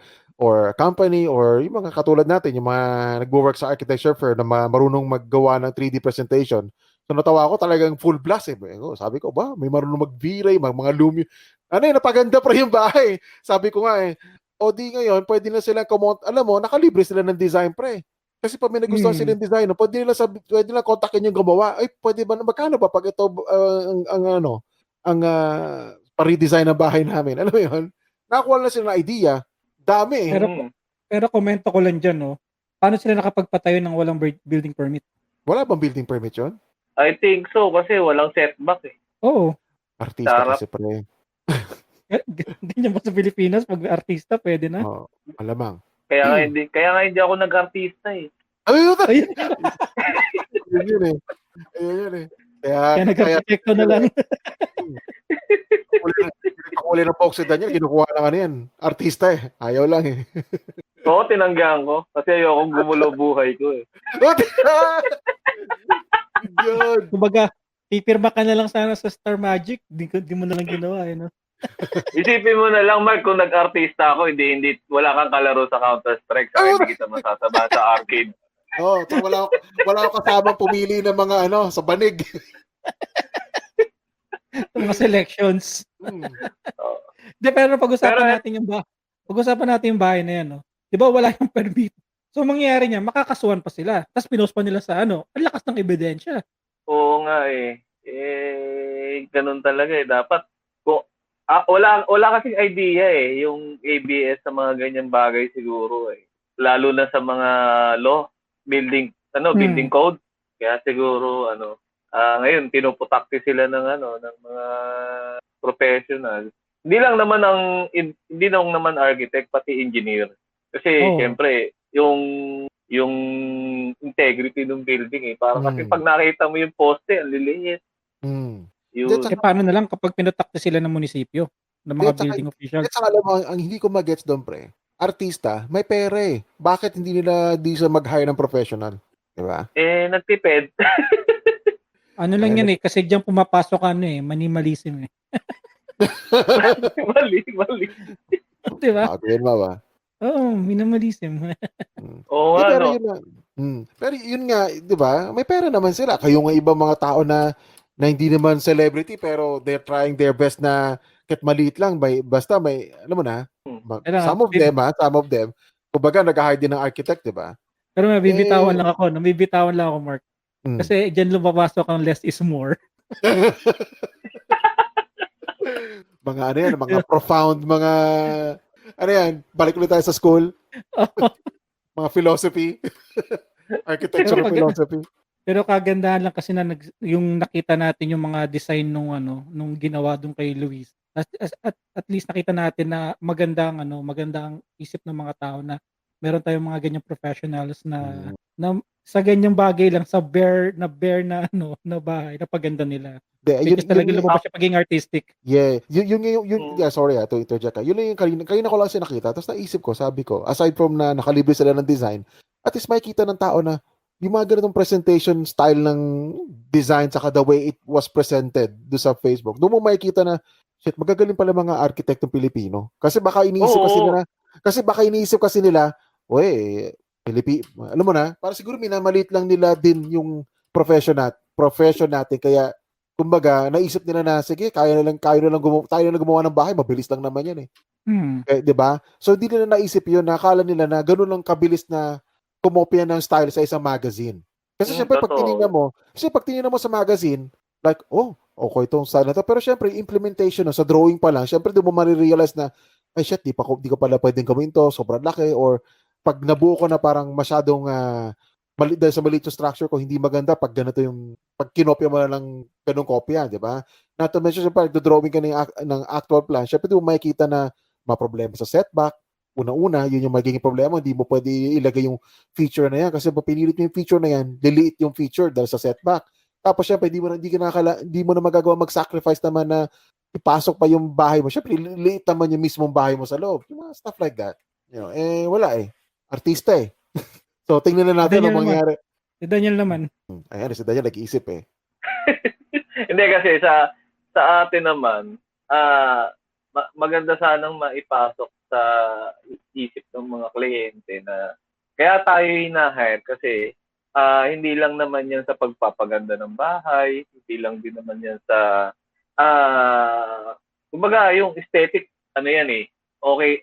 company or yung mga katulad natin, yung mga nagwo-work sa architecture firm na marunong maggawa ng 3D presentation. So natawa ako talagang full blast Sabi ko, may marunong mag-V-Ray, mga Lumio. Napaganda pa yung bahay. Sabi ko nga di ngayon, pwede na silang alam mo, nakalibre sila ng design pre. Kasi pag may nagustuhan silang design, pwede nila kontakin yung gumawa. Ay, pwede ba, magkano ba pag ito ang pa-redesign ng bahay namin? Alam mo yun? Nakakuha na sila ng idea. Dami Pero komento ko lang dyan, paano sila nakapagpatayo ng walang building permit? Wala bang building permit yun? I think so, kasi walang setback Oo. Artista kasi pre. Hindi niya ba sa Pilipinas, pag artista, pwede na? Alamang. Kaya nga hindi ako nag-artista Ayun Kaya nag-arkitekto na lang. Kakuli ng Foxy Daniel, kinukuha lang yan. Artista Ayaw lang Oo, tinanggihan ko. Kasi ayokong gumulo buhay ko Good. Kumbaga, pipirma ka na lang sana sa Star Magic, di mo na lang ginawa Isipin mo na lang, Mark, kung nag-artista ako, hindi wala kang kalaro sa Counter-Strike, saka hindi kita masasaba sa arcade. Oh, so wala akong kasamang pumili ng mga sa banig. Mga selections. Hmm. Pero Pero pag-usapan natin yung bahay na yan, no? Di ba wala yung permit? So, mangyayari niya, makakasuhan pa sila. Tapos pinost pa nila sa ang lakas ng ebidensya. oo nga eh. Ganun talaga eh. Dapat, wala kasing idea eh, yung ABS sa mga ganyang bagay siguro eh. Lalo na sa mga law, building code. Kaya siguro, ngayon, pinuputakti sila ng mga professional. Hindi lang naman architect, pati engineer. Kasi, syempre, yung integrity ng building eh. Parang kasi pag nakita mo yung poste, ang liliit. Paano na lang kapag pinutakti sila ng munisipyo, ng mga building officials? Alam mo, ang hindi ko magets doon, pre, artista, may pera eh. Bakit hindi siya mag-hire ng professional? Diba? Nagtipid. Lang yan eh, kasi diyan pumapasok minimalism eh. mali. Diba? Yun ba? Oo, minimalism. Oo nga, pero pero yun nga, di ba? May pera naman sila. Kayo nga ibang mga tao na hindi naman celebrity pero they're trying their best na kahit maliit lang, basta may, alam mo na, some of them, kumbaga nag-hire din ng architect, di ba? Pero nabibitawan lang ako, Mark. Kasi diyan lumapasok ang less is more. Mga mga profound, mga balik ulit tayo sa school. Mga philosophy. Architecture philosophy. Pero kagandahan lang kasi na yung nakita natin yung mga design nung ginawa doon kay Luis. At least nakita natin na magandang isip ng mga tao na meron tayong mga ganyang professionals na sa ganyang bagay lang, sa bare na bahay, na paganda nila. Because talaga lumabas siya paging artistic. Yeah. Sorry to interject ka. Yun yung kanina ko lang siya nakita. Tapos naisip ko, sabi ko, aside from na nakalibre sila ng design, at least makikita ng tao na yung mga ganitong presentation style ng design saka the way it was presented do sa Facebook. Doon mo makikita na, shit, magagaling pala mga architektong Pilipino. Kasi baka iniisip kasi nila, alam mo na, para siguro minamaliit lang nila din yung profession natin. Kaya, kumbaga, naisip nila na, sige, tayo na lang gumawa ng bahay, mabilis lang naman yan eh. Di ba? So, hindi nila naisip yun, nakala nila na gano'n lang kabilis na kumopya ng style sa isang magazine. Kasi syempre, pag tinignan mo sa magazine, like, okay itong style na to. Pero syempre, implementation sa drawing pa lang, syempre, di mo marirealize na, ay shit, di ko pala pwedeng gawin to, sobrang laki, or pag nabuo ko na parang masyadong dahil sa maliit yung structure ko, hindi maganda pag ganito pag kinopya mo na ng ganung kopya, di ba? Not to mention, syempre, nagdo-drawing ka ng actual plan, syempre, di mo makikita na problema sa setback. Una-una, yun yung magiging problema. Hindi mo pwede ilagay yung feature na yan kasi pag pinilit mo yung feature na yan, delete yung feature dahil sa setback. Tapos syempre, hindi mo na magagawa mag-sacrifice naman na ipasok pa yung bahay mo. Syempre, liit naman yung mismong bahay mo sa loob. Yung mga stuff like that. Wala eh. Artista eh. So, tingnan na natin ang mangyayari. Si Daniel naman. Ayan, si Daniel nag-iisip eh. Hindi kasi sa atin naman, maganda sanang maipasok sa isip ng mga kliyente na kaya tayo hina-hire kasi hindi lang naman yan sa pagpapaganda ng bahay, hindi lang din naman yan sa kumbaga yung aesthetic, yan eh, okay,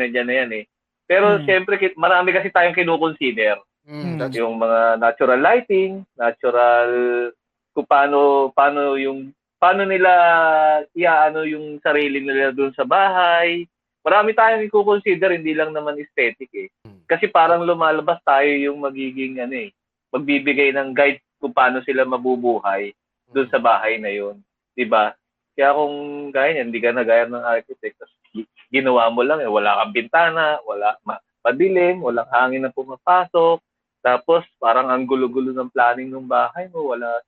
nandiyan na yan eh. Pero syempre, marami kasi tayong kinukonsider. Yung mga natural lighting, kung paano nila iaano yung sarili nila doon sa bahay. Marami tayong i-consider, hindi lang naman aesthetic eh. Kasi parang lumalabas tayo yung magiging magbibigay ng guide kung paano sila mabubuhay doon sa bahay na yun. Diba? Kaya kung gaya hindi ka nag-hire ng architect, ginawa mo lang wala kang bintana, wala madilim, walang hangin na pumapasok, tapos parang ang gulo-gulo ng planning ng bahay mo, wala,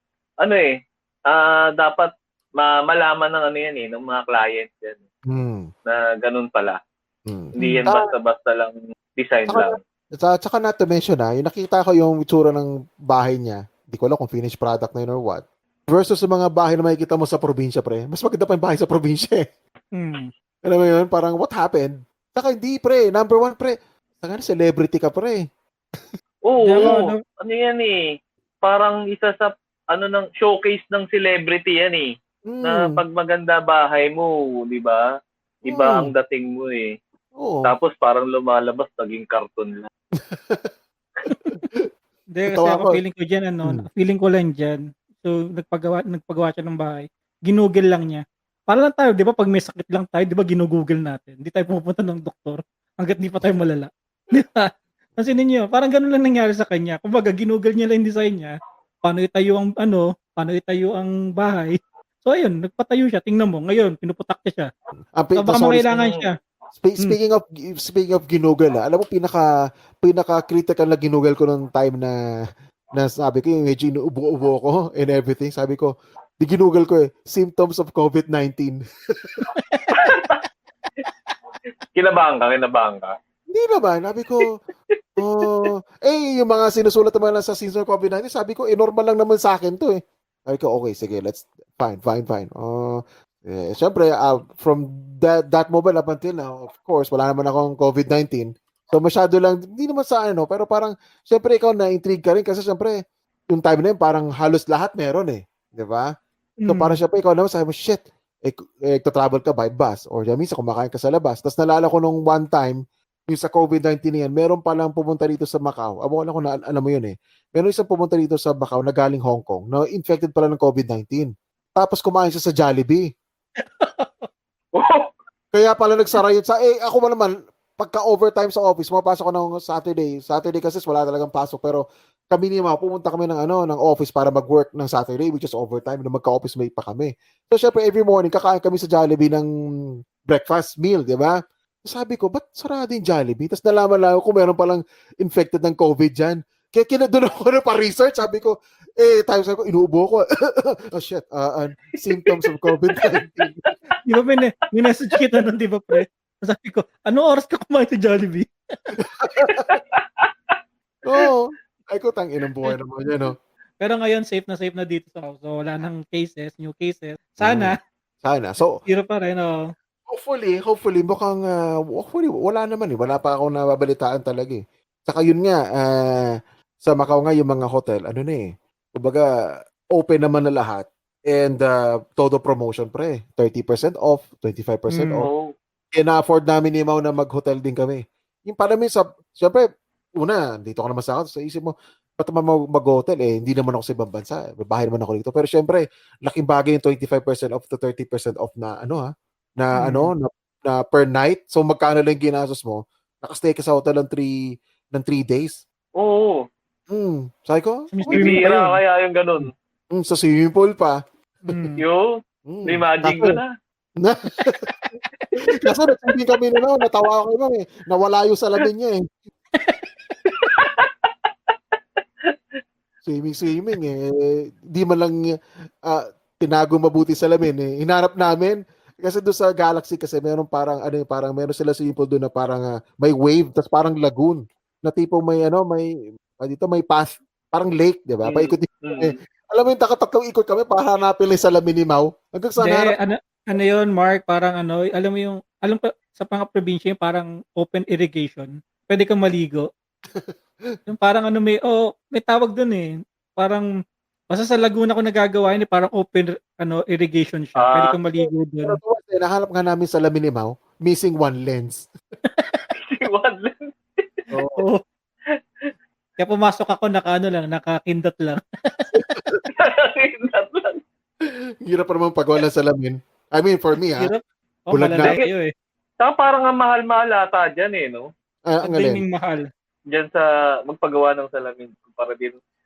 dapat malaman ng ng mga clients yan. Na ganun pala. Hindi yan basta-basta lang design lang. Tsaka not to mention yung nakita ko yung itsura ng bahay niya. Hindi ko alam kung finished product na yun or what. Versus sa mga bahay na makikita mo sa probinsya, pre. Mas maganda pa yung bahay sa probinsya eh. Alam mo yun? Parang what happened? Saka hindi, pre. Number one, pre. Saka celebrity ka, pre. Oo, Hindi ako, ano yan eh. Parang isa sa ng showcase ng celebrity yan eh. Na pag maganda bahay mo, di ba? Iba ang dating mo eh. Oo. Tapos parang lumalabas, naging karton lang. Hindi, kasi ako feeling ko dyan, feeling ko lang dyan. So, nagpagawa siya ng bahay. Ginugol lang niya. Para lang tayo, di ba, pag may sakit lang tayo, di ba, ginugugol natin. Hindi tayo pumupunta ng doktor hanggat di pa tayo malala. Di ba? Kasi ninyo, parang ganun lang nangyari sa kanya. Kumbaga, ginugol niya lang yung design niya. Paano itayo ang bahay. So, ayun, nagpatayo siya. Tingnan mo, ngayon, pinuputak niya siya. So, baka mangailangan siya. Speaking of ginugol, alam mo pinaka critical na ginugol ko nung time na sabi ko yung medyo inuubo-ubo ko and everything. Sabi ko, ginugol ko symptoms of COVID-19. Kinabahan ka? Hindi naman, sabi ko, yung mga sinusulat naman sa symptoms of COVID-19, sabi ko, normal lang naman sa akin to eh. Sabi ko, okay, sige, fine. Siyempre, from that moment up until now, of course, wala naman akong COVID-19. So, masyado lang, hindi naman sa pero parang, siyempre, ikaw na-intrigue ka rin kasi siyempre, yung time na yun, parang halos lahat meron eh. Di ba? So, parang siyempre, ikaw naman, sabi mo, shit, travel ka by bus or minsan kumakain ka sa labas. Tapos nalala ko nung one time, yung sa COVID-19 na yan, meron palang pumunta dito sa Macau. Abo ko lang kung alam mo yun eh. Meron isang pumunta dito sa Macau na galing Hong Kong na infected pala ng COVID-19. Tapos kumain siya sa Jollibee. Kaya pala nagsara yun ako naman, pagka-overtime sa office, mapasok ko ng Saturday kasi wala talagang pasok. Pero kami ni Ma, pumunta kami ng office para mag-work ng Saturday, which is overtime, na magka-office mate pa kami. So, syempre, every morning, kakain kami sa Jollibee ng breakfast meal, di ba? Sabi ko, ba't sarado yung Jollibee? Tapos nalaman lang kung meron palang infected ng COVID dyan. Kaya kinadun ako na pa-research. Sabi ko, sabi ko, inuubo ko. Oh shit, symptoms of COVID-19. Di ba, may message kita nun, di ba, pre? Sabi ko, anong oras ka kumain sa Jollibee? Oo. Ay ko, tang-inang buhay naman yan, no? Pero ngayon, safe na dito sa house. So, wala nang new cases. Sana. So, zero pa rin, Hopefully, mukhang, wala naman eh. Wala pa akong nababalitaan talaga eh. Saka yun nga, sa Macau nga, yung mga hotel, kumbaga, open naman na lahat. And todo promotion pre, 30% off, 25% off. Kaya na-afford namin ni Mau na mag-hotel din kami. Yung para syempre, dito ka naman sa akin, sa isip mo, ba't naman mag-hotel hindi naman ako sa ibang bansa. Bahay naman ako dito. Pero syempre, laking bagay yung 25% off to 30% off na na per night. So magkano lang ginastos mo? Nakastay ka sa hotel ng 3 days. Oo. Sabi ko, bibira kaya yung ganun. Sa swimming pool pa. Imagine ko na. Kasi nagsibing kami natawa ko nawala yung salamin niya eh. Swimming di man lang tinago mabuti salamin eh. Hinarap namin kasi doon sa Galaxy kasi meron parang meron sila swimming pool doon na parang may wave tas parang lagoon na tipo may dito may path parang lake, di ba? Paikot alam mo yung tatlong ikot kami para hanapin lang salamin ni Mau. Hanggang sa ano yun, Mark, parang alam mo sa mga probinsya yung parang open irrigation. Pwede kang maligo. Yung parang may tawag doon eh. Parang basta sa Laguna ko nagagawa yun, parang open irrigation siya. Pwede kang maligo doon. Pero nahanap nga namin salamin ni Mau, missing one lens. Missing one lens. Oo. Kaya pumasok ako nakakindot lang. Nakakindot lang. Hirap pa naman pag wala salamin. I mean, for me, bulag na. Kayo eh. Saka parang ang mahal-mahal ata dyan eh, no? Ang daming mahal. Diyan sa magpagawa ng salamin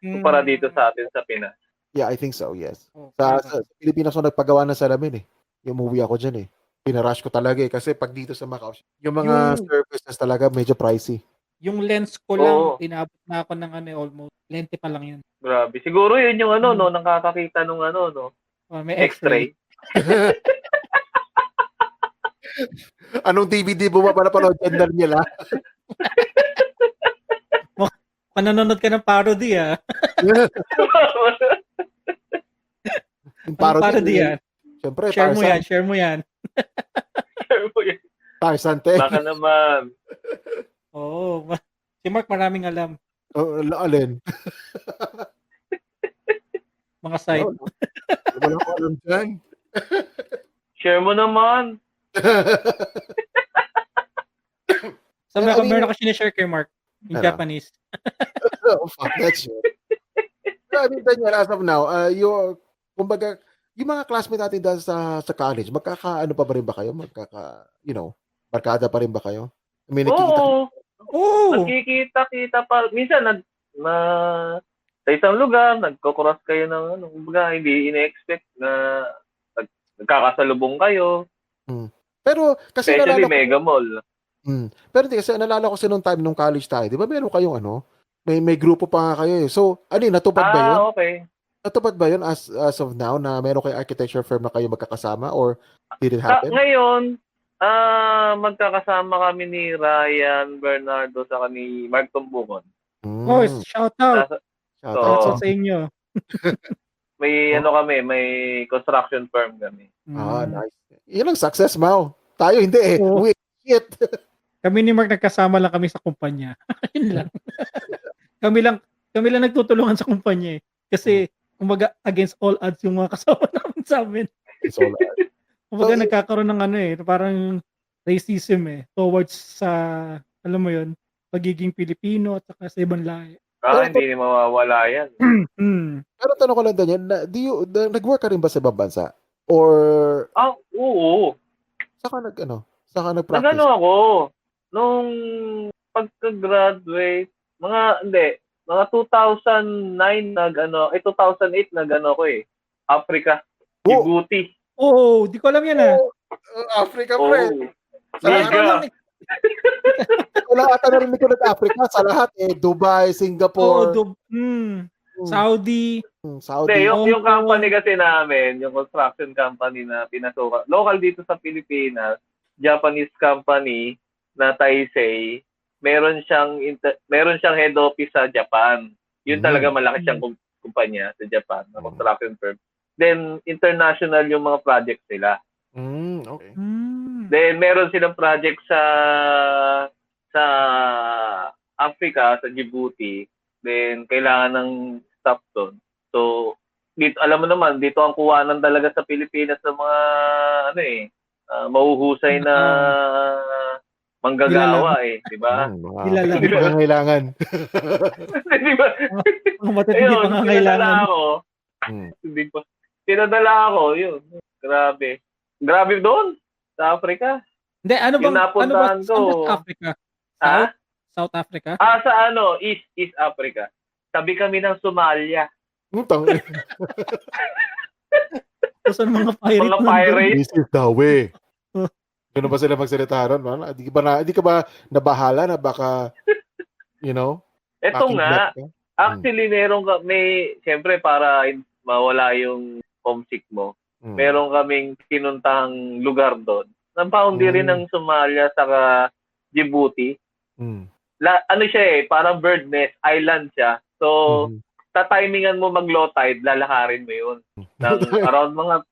kumpara dito sa atin sa Pinas. Yeah, I think so, yes. Sa Pilipinas ako nagpagawa ng salamin eh. Yung umuwi ako dyan eh. Pinarush ko talaga eh. Kasi pag dito sa Macau, yung mga services talaga medyo pricey. Yung lens ko lang, inabot na ako ng almost. Lente pa lang yun. Grabe. Siguro yun yung nakakakita nung may X-ray. Anong DVD mo ba para panood gender nila? Pananonood ka ng parody Yung parody yan. Siyempre, share mo yan. Tarzan, te. Baka naman. Si Mark maraming alam. Alin? Mga site. Wala ko alam dyan. Share mo naman. Sabi ko, meron ako sinishare kay Mark in Japanese. Oh, fuck that shit. I mean, Daniel, as of now, kumbaga, yung mga classmate natin dahil sa college, magkakaano pa ba rin ba kayo? Barkada pa rin ba kayo? I mean, Nagkikita-kita pa. Minsan, sa isang lugar, nagko-cross kayo ng kumbaga, hindi ine-expect na nagkakasalubong kayo. Pero, kasi especially Mega Mall. Pero hindi, kasi nalala ko nung time nung college tayo, di ba meron kayong may grupo pa nga kayo eh. So, natupad ba yun? Okay. Natupad ba yun as of now na meron kayong architecture firm na kayo magkakasama or did it happen? Ngayon, magkakasama kami ni Ryan Bernardo sa ni Mark Tumbungon. Oh, shout out. Shout out sa inyo. May may construction firm kami. Nice. Yun ang success, Mau. Tayo hindi eh. Oh. Shit. Kami ni Mark nagkasama lang kami sa kumpanya. Yun lang. kami lang nagtutulungan sa kumpanya eh. Kasi kumbaga against all odds yung mga kasama namin sa amin. Against all odds. Kumbaga nagkakaroon ng parang racism towards sa alam mo yun, pagiging Pilipino at saka sa ibang lahi. Hindi mawawala yan. Pero tanong ko lang, Daniel, nag-work ka rin ba sa ibang bansa? Or oo. Saka nag-practice? Nagano ako nung pagka-graduate, mga 2009 2008 nag-ano ko Africa, Djibouti. Di ko alam yan Africa, friend. Wala ata narinig ko Africa sa lahat Dubai, Singapore. Saudi. Yung company kasi namin, yung construction company na pinasukan, local dito sa Pilipinas, Japanese company na Taisei, meron siyang head office sa Japan. Yun talaga malaki siyang kumpanya sa Japan, na construction firm. Then international yung mga projects nila. Okay. Then meron silang project sa Africa, sa Djibouti. Then kailangan ng staff doon. So dito, alam mo naman, dito ang kuwanan talaga sa Pilipinas ng mga mahuhusay na manggagawa di ba? Hindi pa kailangan. Di ba? Matindi pa kailangan. Hindi pa. Tinadala ako, yun. Grabe. Grabe doon sa Africa. Hindi, ano ba South Africa? South Africa? Sa East Africa. Tabi kami ng Somalia. Saan mga pirate? This is the way. Gano'n ba sila magsalita ron? Di ka ba nabahala na baka, Ito nga. Actually, siyempre para mawala yung homesick mo, meron kaming pinuntahang lugar doon. Nampahundi rin ng Somalia saka Djibouti. Parang bird nest, island siya. So, tatimingan mo mag-low tide, lalakarin mo yun. Around mga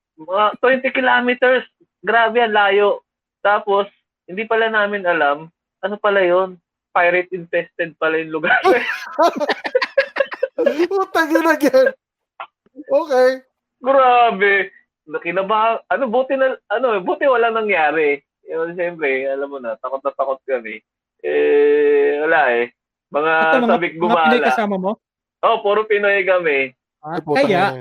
20 kilometers. Grabe, ang layo. Tapos, hindi pala namin alam, ano pala yun? Pirate infested pala yung lugar. Utang yun again. Okay. Grabe. Buti wala nangyari. Siyempre, alam mo na, takot kami. Wala Mga sabik gumala. Mga Pinoy kasama mo? Puro Pinoy kami. Kaya?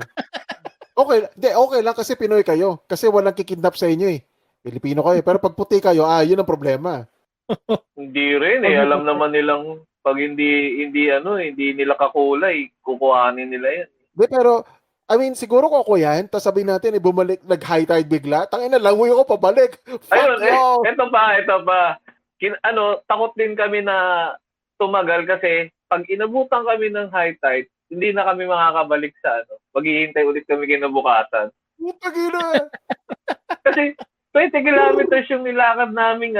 Okay lang kasi Pinoy kayo. Kasi walang kikidnap sa inyo Pilipino kayo. Pero pag puti kayo, yun ang problema. Hindi rin Alam naman nilang pag hindi nila kakulay, kukuhanin nila yan. Pero siguro kung ako yan, tapos sabihin natin, bumalik, nag-high tide bigla, tangina, langoy ako pabalik. Ayun, ito pa. Takot din kami na tumagal kasi pag inabutan kami ng high tide, hindi na kami makakabalik sa maghihintay ulit kami kinabukasan. Putagina! Kasi 20 kilometers yung nilakad naming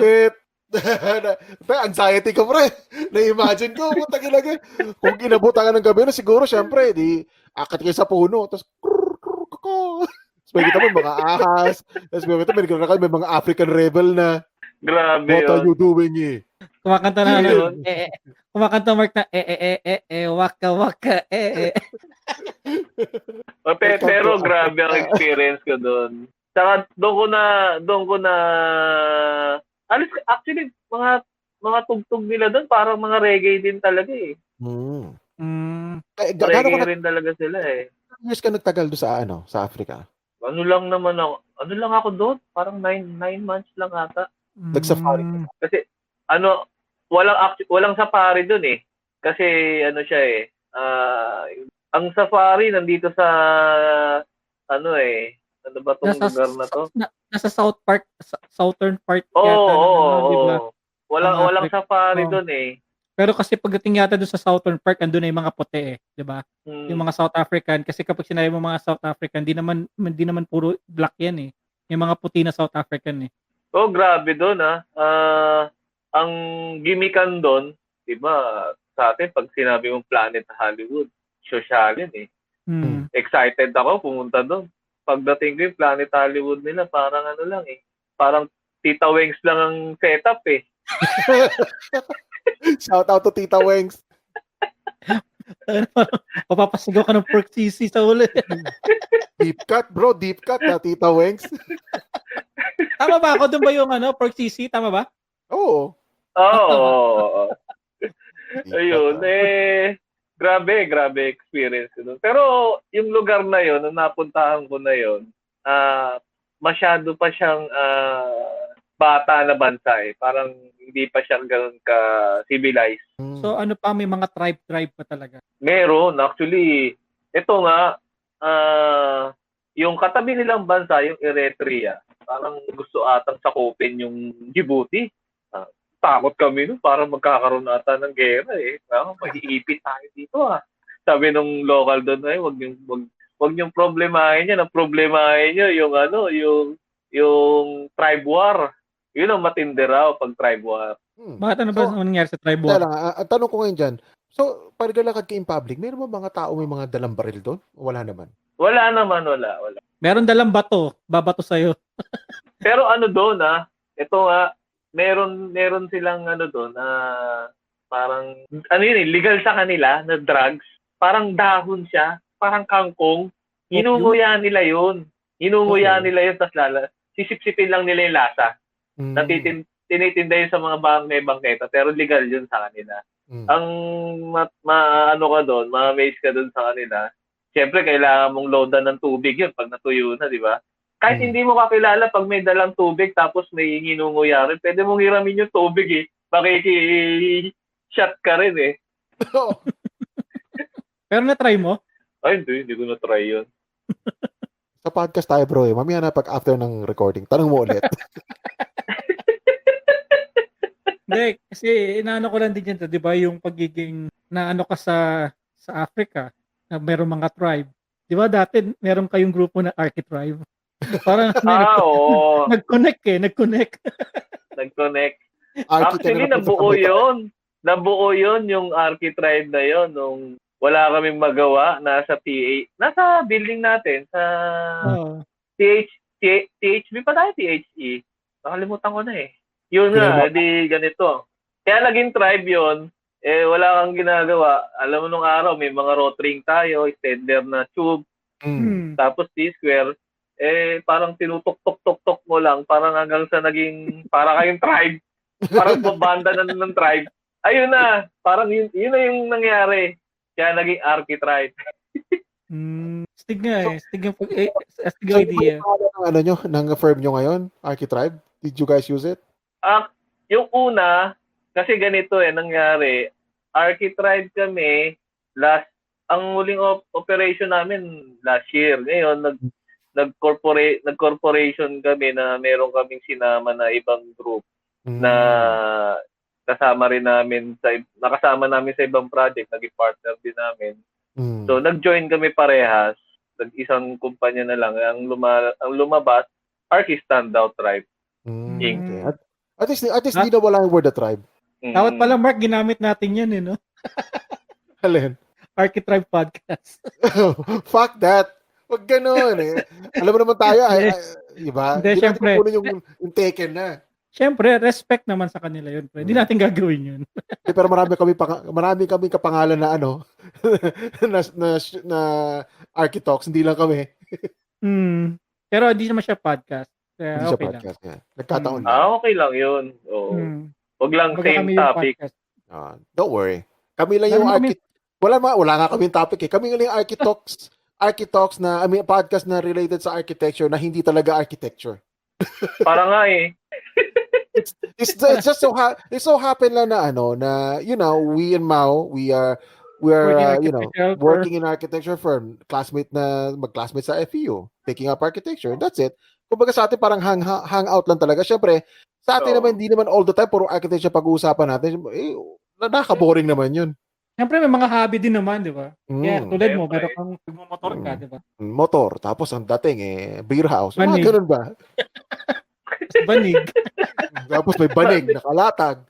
Shit! Anxiety ka, pre. Na-imagine ko, putagina. Kung inabutan ka ng gabi siguro, syempre, akit kayo sa puno, tapos may kita mo mga ahas, tapos may mga African rebel na. Grabe What are you doing Kumakanta na Yun. kumakanta Mark na waka waka Pero grabe ang experience ko doon. Saka doon ko na actually mga tugtog nila doon parang mga reggae din talaga eh. Reggae rin talaga sila eh. Years ka nagtagal doon sa Africa? Ano lang ako doon? Parang 9 months lang ata. Nag-safari. Kasi walang safari doon eh. Kasi siya eh. Ang safari nandito sa ano ba tong lugar na to? Nasa southern part yata. Diba? Walang safari doon eh. Pero kasi pagdating yata doon sa southern part, andun na yung mga puti eh, 'di ba? Yung mga South African, kasi kapag sinabi mo mga South African, di naman puro black 'yan eh. Yung mga puti na South African eh. Oh, grabe doon ang gimikan doon, 'di ba? Sa atin pag sinabi mong Planet Hollywood, sosyalin eh. Excited ako pumunta doon. Pagdating ko yung Planet Hollywood nila, parang lang eh. Parang Tita Wengs lang ang setup eh. Shout out to Tita Wengs. Papapasigaw ka ng pork sisi sa uli. Deep cut, bro. Deep cut na Tita Wengs. Tama ba ako? Doon ba yung pork sisi? Tama ba? Oo. Oo. Ayun. Grabe experience ko doon. Pero yung lugar na yon, nung napuntahan ko na yon, masyado pa siyang bata na bansa eh. Parang hindi pa siya ganoon ka-civilized. So ano pa, may mga tribe pa talaga? Meron. Actually, ito nga, yung katabi nilang bansa, yung Eritrea, parang gusto atang sakupin yung Djibouti. Takot kami nun, parang magkakaroon ata ng gera eh. Mag-iipit tayo dito Sabi nung local doon ay wag niyong problemahin yan. Ang problemahin niyo yung tribe war. Yun ang matindi raw pag tribe war. Bakit ano ba nangyari sa tribe war? Ang tanong ko ngayon dyan, so pag naglalakad ka in public, meron ba mga tao may mga dalang baril doon? Wala naman. Wala naman, wala. Meron dalang bato, babato sa'yo. Pero doon ito meron silang doon parang legal sa kanila na drugs. Parang dahon siya, parang kangkong. Hinunguya nila yun. Tapos sisip-sipin lang nila yung lasa. Tinitinda yun sa mga bangketa, pero legal yun sa kanila. Ang ka doon, ma-amaze ka doon sa kanila. Siyempre, kailangan mong loadan ng tubig yun pag natuyo na, di ba? Kahit hindi mo kakilala, pag may dalang tubig tapos may hinunguya rin, pwede mong hiramin yung tubig eh. Makiki-shot ka rin eh. Pero na-try mo? Ay, hindi ko na-try yun. Sa podcast tayo bro eh. Mamaya na pag after ng recording, tanong mo ulit. Hindi, kasi inaano ko lang din yan, di ba, yung pagiging naano ka sa Africa, na merong mga tribe. Di ba dati meron kayong grupo na Archetribe? Parang oo. Nag-connect. Actually, nabuo yun yung Archetribe na yun nung wala kaming magawa nasa building natin sa THB pa tayo, THE. Nakalimutan ko na eh. Yun nga, di ganito. Kaya naging tribe yun, wala kang ginagawa. Alam mo nung araw, may mga rotring tayo, extender na tube, tapos T-square, parang tinutok-tok-tok mo lang, parang hanggang sa naging, para kayong tribe. Parang babanda na ng tribe. Ayun na, parang yun na yung nangyari. Kaya naging Archetribe. Stig nga eh. Stig idea. Ng firm nyo ngayon, Archetribe? Did you guys use it? Yung una, kasi ganito nangyari. Archetribe kami, ang muling operation namin last year. Ngayon, nag-corporation kami na meron kaming sinama na ibang group na nakasama namin sa ibang project, naging partner din namin. So nag-join kami parehas, nag-isang kumpanya na lang. Ang lumabas, Archie Standout Tribe. Okay. At least di na wala yung word the tribe. Dapat pala, Mark, ginamit natin yan no? Alin? Archetribe Podcast. Fuck that. Wag ganun eh. Alam mo naman tayo, diba? Hindi, syempre. Yung taken na. Siyempre, respect naman sa kanila yun. Hindi natin gagawin yun. Pero marami kami kapangalan na na architects, hindi lang kami. Pero hindi naman siya podcast. Kaya Hindi siya okay podcast. lang. Nagkataon lang. Okay lang yun. Oo. Wag lang Kumbaga same kami yung topic. podcast. Don't worry. Kami lang yung wala nga kaming topic eh. Kami lang yung architects na podcast na related sa architecture na hindi talaga architecture. Para nga eh. It's just so happen lang na we and Mao, we are working in architecture firm, mag-classmate sa FEU, taking up architecture. That's it. Kumbaga sa atin parang hang out lang talaga. Syempre, sa atin naman hindi naman all the time puro architecture pag-uusapan natin. Nakaka-boring naman 'yun. Siyempre may mga hobby din naman, di ba? Kaya tulad mo, meron kang motor ka, di ba? Motor, tapos ang dating beer house. Banig. Ganun ba? Banig. Tapos may banig, nakalatag.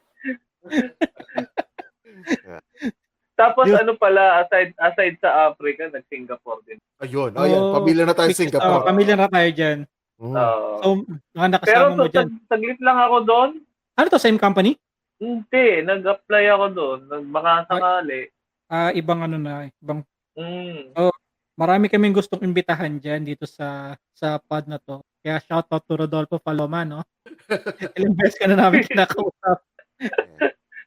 Tapos ano pala, aside sa Africa, nag-Singapore din. Ayun, pamilya na tayo sa Singapore. Pamilya na tayo dyan. So, mga nakasama mo dyan. Saglit lang ako doon. Ano to, same company? Hindi, nag-apply ako doon. Baka sakali. Ibang ibang. Marami kaming gustong imbitahan dyan dito sa pod na to. Kaya shoutout to Rodolfo Paloma, no? Ilang beses ka na namin kinakausap.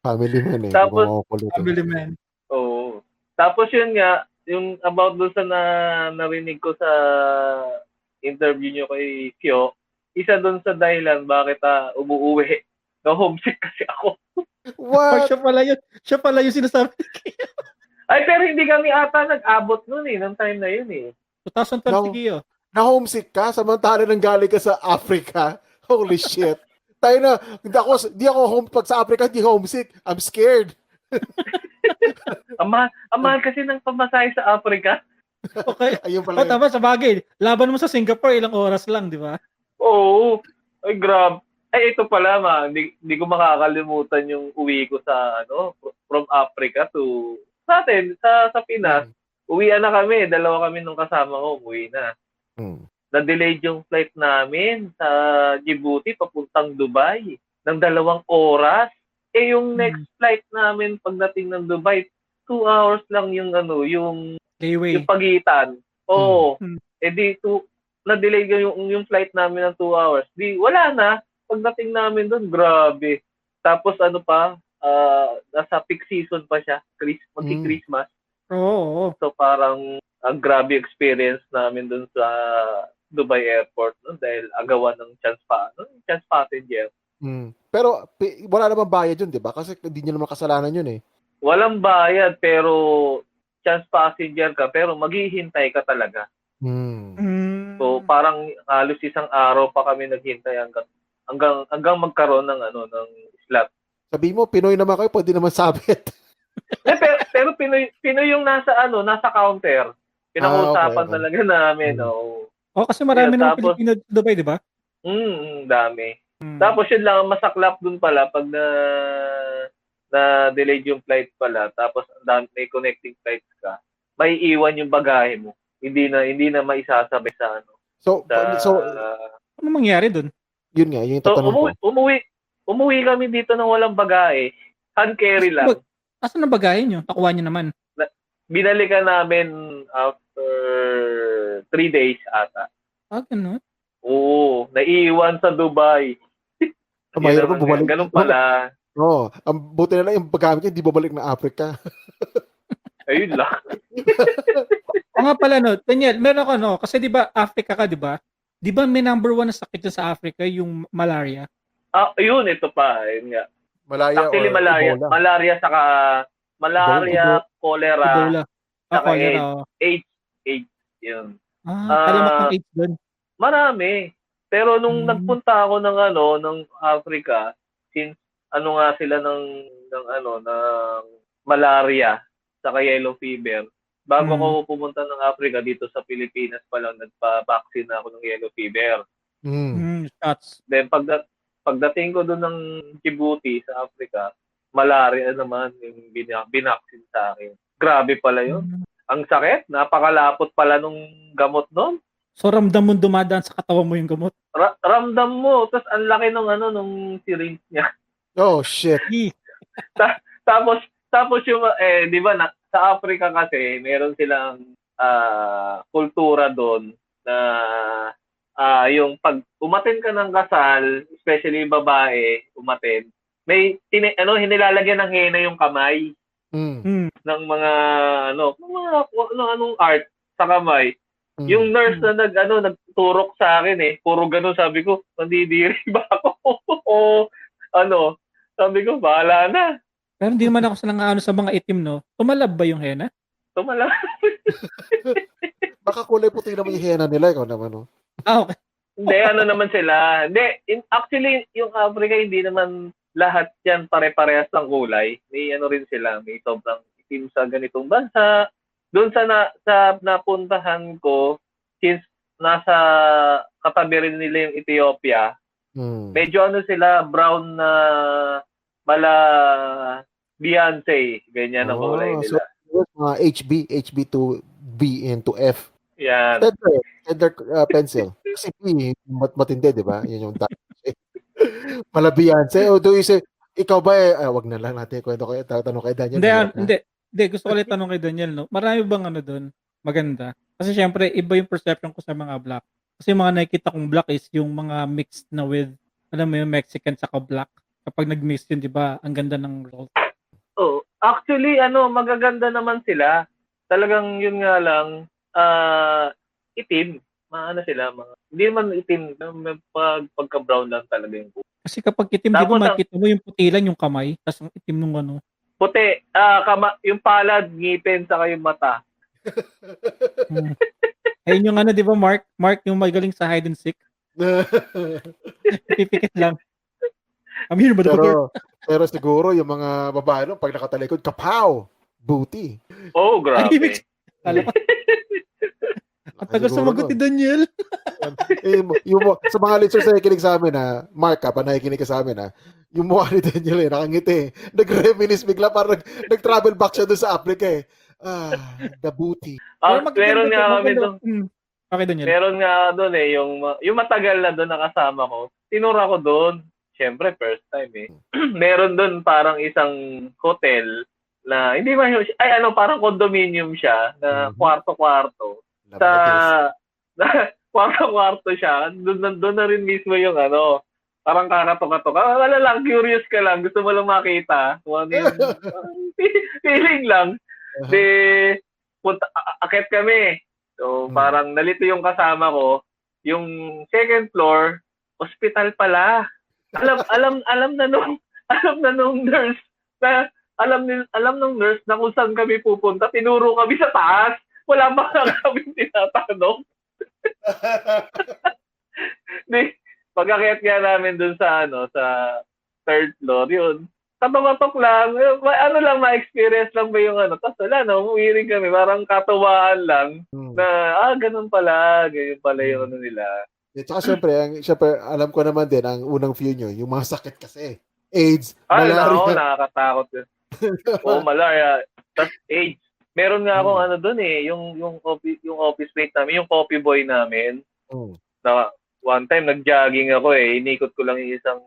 Family man eh. Tapos, family man. Oo. Tapos yun nga, yung about doon sa narinig ko sa interview nyo kay Kyo, isa doon sa dahilan bakit umuuwi. Na-homesick kasi ako. What? Siya pala yung sinasabi. Ay, pero hindi kami ata nag-abot nun eh, nung time na yun eh. 2012 Kyo. Na-homesick ka? Samantala nang galing ka sa Africa? Holy shit. Tayo na, hindi ako home pag sa Africa, hindi homesick. I'm scared. Ang mahal kasi ng pamasahe sa Africa. Okay. Ayun pala. Tama, sa bagay. Laban mo sa Singapore, ilang oras lang, di ba? Oo. Ay, grab. Ay, ito pala, hindi ko makakalimutan yung uwi ko sa, from Africa to, sa atin, sa Pinas. Uwian na kami. Dalawa kami nung kasama ko. Uwi na. Na-delayed yung flight namin sa Djibouti papuntang Dubai ng 2 oras. Yung next flight namin pagdating ng Dubai, 2 hours lang yung yung pagitan. Oo. Na-delay yung flight namin ng 2 hours. Di wala na. Pagdating namin doon, grabe. Tapos nasa peak season pa siya, magki-Christmas. Oo. So parang ang grabe experience namin doon sa Dubai Airport dahil agawan ng chance passenger. Pero wala namang bayad yun, di ba? Kasi hindi nyo naman kasalanan yun eh. Walang bayad pero chance passenger ka pero maghihintay ka talaga. So parang halos isang araw pa kami naghintay hanggang magkaroon ng ng slot. Sabi mo Pinoy naman kayo, pwede naman sabit. pero Pinoy yung nasa counter. Pinag-uusapan talaga namin. Kasi marami ng Pilipino sa Dubai, di ba? Dami. Tapos yun lang, masaklap dun pala pag na-delayed yung flight pala, tapos may connecting flights ka, may iwan yung bagahe mo. Hindi na maisasabay sa So, ano mangyari dun? Yun nga, yung tatanong ko. Umuwi kami dito ng walang bagahe. Hand carry lang. Asan ang bagahe nyo? Nakuha nyo naman. Binalikan namin after 3 days ata. Ganun? Oo, naiiwan sa Dubai. Mahirap bumalik. Ganun pala. Ang buti na lang yung paggamit niya, hindi babalik na Africa. Ayun lang. Nga pala, Daniel, meron ka, kasi di ba Africa ka, di ba? Di ba may number 1 na sakit sa Africa, yung malaria? Yun, ito pa. Yun nga. Actually, malaria. Malaria saka cholera. Ebola. Saka Cholera. AIDS. Yun. Talamak ng AIDS doon. Marami. Pero nung nagpunta ako ng Africa, since nga sila ng malaria saka yellow fever, bago ako pumunta ng Africa dito sa Pilipinas pa lang nagpa-vaccine ako ng yellow fever. Shots. Then pagdating ko doon ng Djibouti sa Africa, malaria naman yung binaksin sa akin. Grabe pala yun. Ang sakit, napakalapot pala nung gamot noon. So ramdam mo dumadaan sa katawan mo yung gamot? ramdam mo, tapos ang laki nung syringe niya. Oh, shit. Tapos yung, di ba, sa Africa kasi, meron silang kultura doon na yung pag umattend ka ng kasal, especially babae, umattend, may hinilalagyan ng henna yung kamay ng mga anong art sa kamay. Yung nurse na nagturok sa akin puro ganun, sabi ko, mandidiri ba ako? Sabi ko, bahala na. Pero hindi naman ako sa mga itim, no? Tumalab ba yung henna? Tumalab. Baka kulay puti naman yung henna nila, ikaw naman, no? Okay. Hindi, naman sila. Hindi, actually, yung Africa, hindi naman lahat yan pare-parehas ng kulay. May rin sila, may sobrang itim sa ganitong bansa. Doon sa napuntahan ko, since nasa katabi rin nila yung Ethiopia, medyo sila, brown na mala Beyonce, ganyan ang kulay nila. So, mga HB to B into F. Yan. Tender pencil. Kasi B, matindi, di ba? Yun yung mala Beyonce. O do you say, ikaw ba wag na lang natin kwento kayo, tanong kay Daniel. Hindi, gusto ko ulit tanong kay Daniel, no? Marami bang doon maganda? Kasi syempre, iba yung perception ko sa mga black. Kasi yung mga nakikita kong black is yung mga mixed na with, alam mo yung Mexican saka black. Kapag nag-mix yun, di ba, ang ganda ng role. Oh, actually, magaganda naman sila. Talagang yun nga lang, itim. Sila, hindi naman itim, pagka-brown lang talaga yung buhok. Kasi kapag itim, di ba makikita mo yung puti lang yung kamay, tapos ang itim nung puti, yung palad, ngipin, saka yung mata. Ayun yung di ba, Mark yung magaling sa hide and seek. Pipikit lang. I'm here, pero siguro yung mga babae pag nakatalikod, kapaw, booty. Oh, grabe. Ang tagal sumagot ni Daniel. Sa mga listeners na nakikinig sa amin, Mark, nakikinig ka sa amin, yung mukha ni Daniel nakangiti. Nag-reminisce bigla, parang nag-travel back siya doon sa Africa the booty. Meron nga kami doon. Okay, Daniel. Meron nga doon yung matagal na doon nakasama ko. Tinura ko doon. Siyempre, first time Meron doon parang isang hotel na, hindi man parang condominium siya, na kwarto-kwarto. Kwarto-kwarto siya. Doon na rin mismo yung parang kakatok-katok. Wala lang, curious ka lang. Gusto mo lang makita. Feeling lang. Akit kami. So, parang nalito yung kasama ko. Yung second floor, hospital pala. Alam na nung nurse na alam nung nurse na kung saan kami pupunta. Tinuro kami sa taas. Wala pa kami tinatanong. Pag-akyat nga namin dun sa third floor, yun. Katawatok lang. Ma-experience lang ba yung Tapos wala umuwi rin kami. Parang katuwaan lang na, ganun pala. Ganyan pala yung nila. Tsaka syempre, alam ko naman din, ang unang view nyo, yung mga sakit kasi. AIDS, malaria. Nakakatakot yun. Malaria. Tapos AIDS. Meron nga akong doon yung office mate namin, yung coffee boy namin. Na one time nag-jogging ako inikot ko lang yung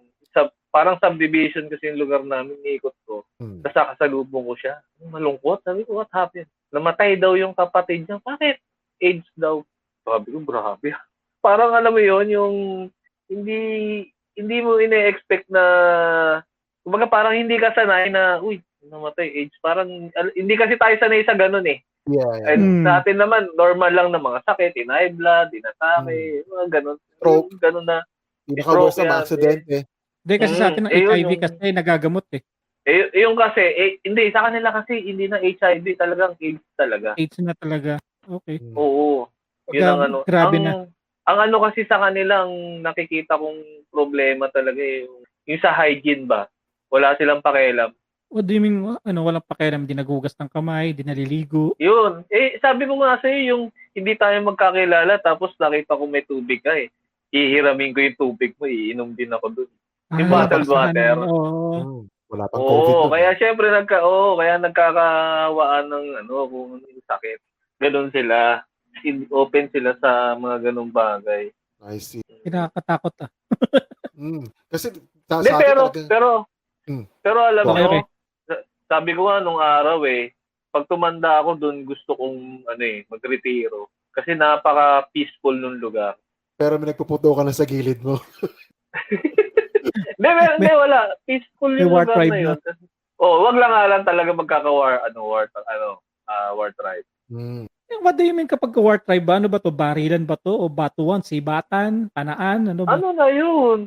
parang subdivision kasi yung lugar namin, inikot ko. Tapos nakasalubong ko siya. Malungkot. Sabi ko, what happened? Namatay daw yung kapatid niya. Bakit? AIDS daw. Sabi ko, grabe. Parang alam mo yun, yung hindi mo ine-expect na, kumbaga parang hindi ka sanay na, namatay, AIDS. Parang, hindi kasi tayo sanay sa ganun Yeah. And sa atin naman, normal lang na mga sakit, high blood, inatake, mga ganun. Stroke. Ganun na. Pinaka-worst na aksidente. Hindi, kasi sa atin ang HIV kasi nagagamot yung kasi, hindi, sa kanila kasi, hindi na HIV, talagang AIDS talaga. AIDS na talaga. Okay. Oo. Yun ang grabe na. Ang kasi sa kanila, ang nakikita kong problema talaga yung sa hygiene ba. Wala silang pakialam. What do you mean? Walang pakialam, di nagugas ng kamay, di naliligo. Yun. Sabi ko nga sa'yo, yung hindi tayo magkakilala, tapos nakita ko may tubig ka Ihiramin ko yung tubig mo, iinom din ako dun. Yung bottled water. Wala pang COVID. Kaya syempre kaya nagkakawaan ng kung ano yung sakit. Ganun sila. Open sila sa mga ganung bagay. I see. Kinakatakot Kasi Hindi, sa atin talaga. pero alam Okay, mo, okay. sabi ko nga nung araw pag tumanda ako doon gusto kong magretiro. Kasi napaka-peaceful nung lugar. Pero may nagpuputo ka lang sa gilid mo. Hindi, wala. Peaceful May yung war lugar tribe na yun. Wag lang nga lang talaga magkaka-war, war tribe. What do you mean kapag war tribe ba? Ano ba to? Barilan ba to? O batuan? Sibatan? Panaan? Ano ba? Ano na yun?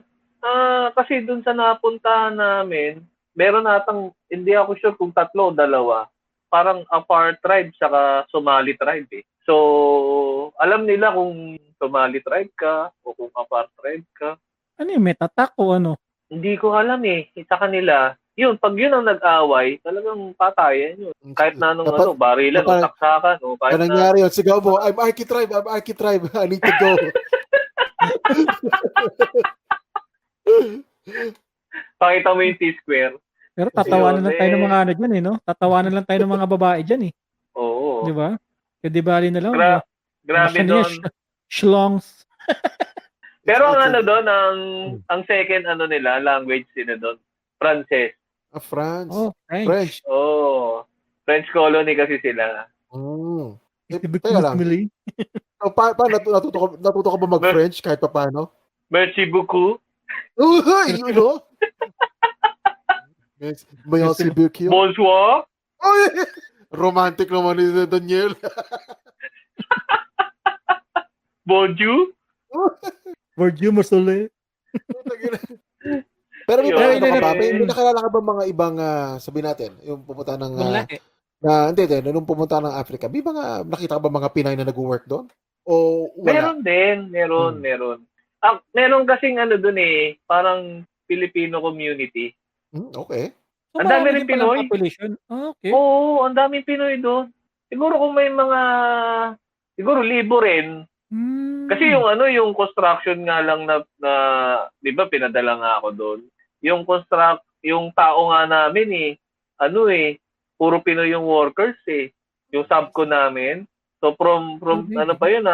Kasi dun sa napuntahan namin, meron natang, hindi ako sure kung 3 o 2, parang Afar tribe saka Somali tribe So, alam nila kung Somali tribe ka o kung Afar tribe ka. Ano yung metatak o ano? Hindi ko alam sa kanila. Yun, pag yun ang nag-away, talagang patayan yun. Kahit na nung barilan o taksakan o kahit na... nangyari yun, sigaw mo, I'm Architribe, I need to go. Pakita mo yung T-square. Pero tatawanan lang tayo ng mga ano dyan no? Tatawanan lang tayo ng mga babae dyan Oo. Di ba? Kaya di bali na lang. Grabe doon. Schlongs. Pero ang doon, ang second nila, language sila doon, Frances. France. French. French colony kasi sila. Teka lang. Paano natuto ka ba mag-French kahit paano? Merci beaucoup. You know? Merci beaucoup. Bonsoir. Romantic naman ni Daniel. Bonjour. Bonjour, Marcelo. Pero may nakalala ka ba mga ibang sabihin natin, yung pumunta ng nung pumunta ng Africa, may mga nakita ka ba mga Pinay na nag-work doon? O wala? Meron din, meron. Meron kasing doon parang Filipino community. Okay. So, ang dami rin Pinoy. Okay. Oo, ang daming Pinoy doon. Siguro kung may siguro libo rin. Kasi yung construction nga lang na 'di ba pinadala nga ako doon. Yung tao nga namin puro Pinoy yung workers Yung subco namin. So from ano pa yun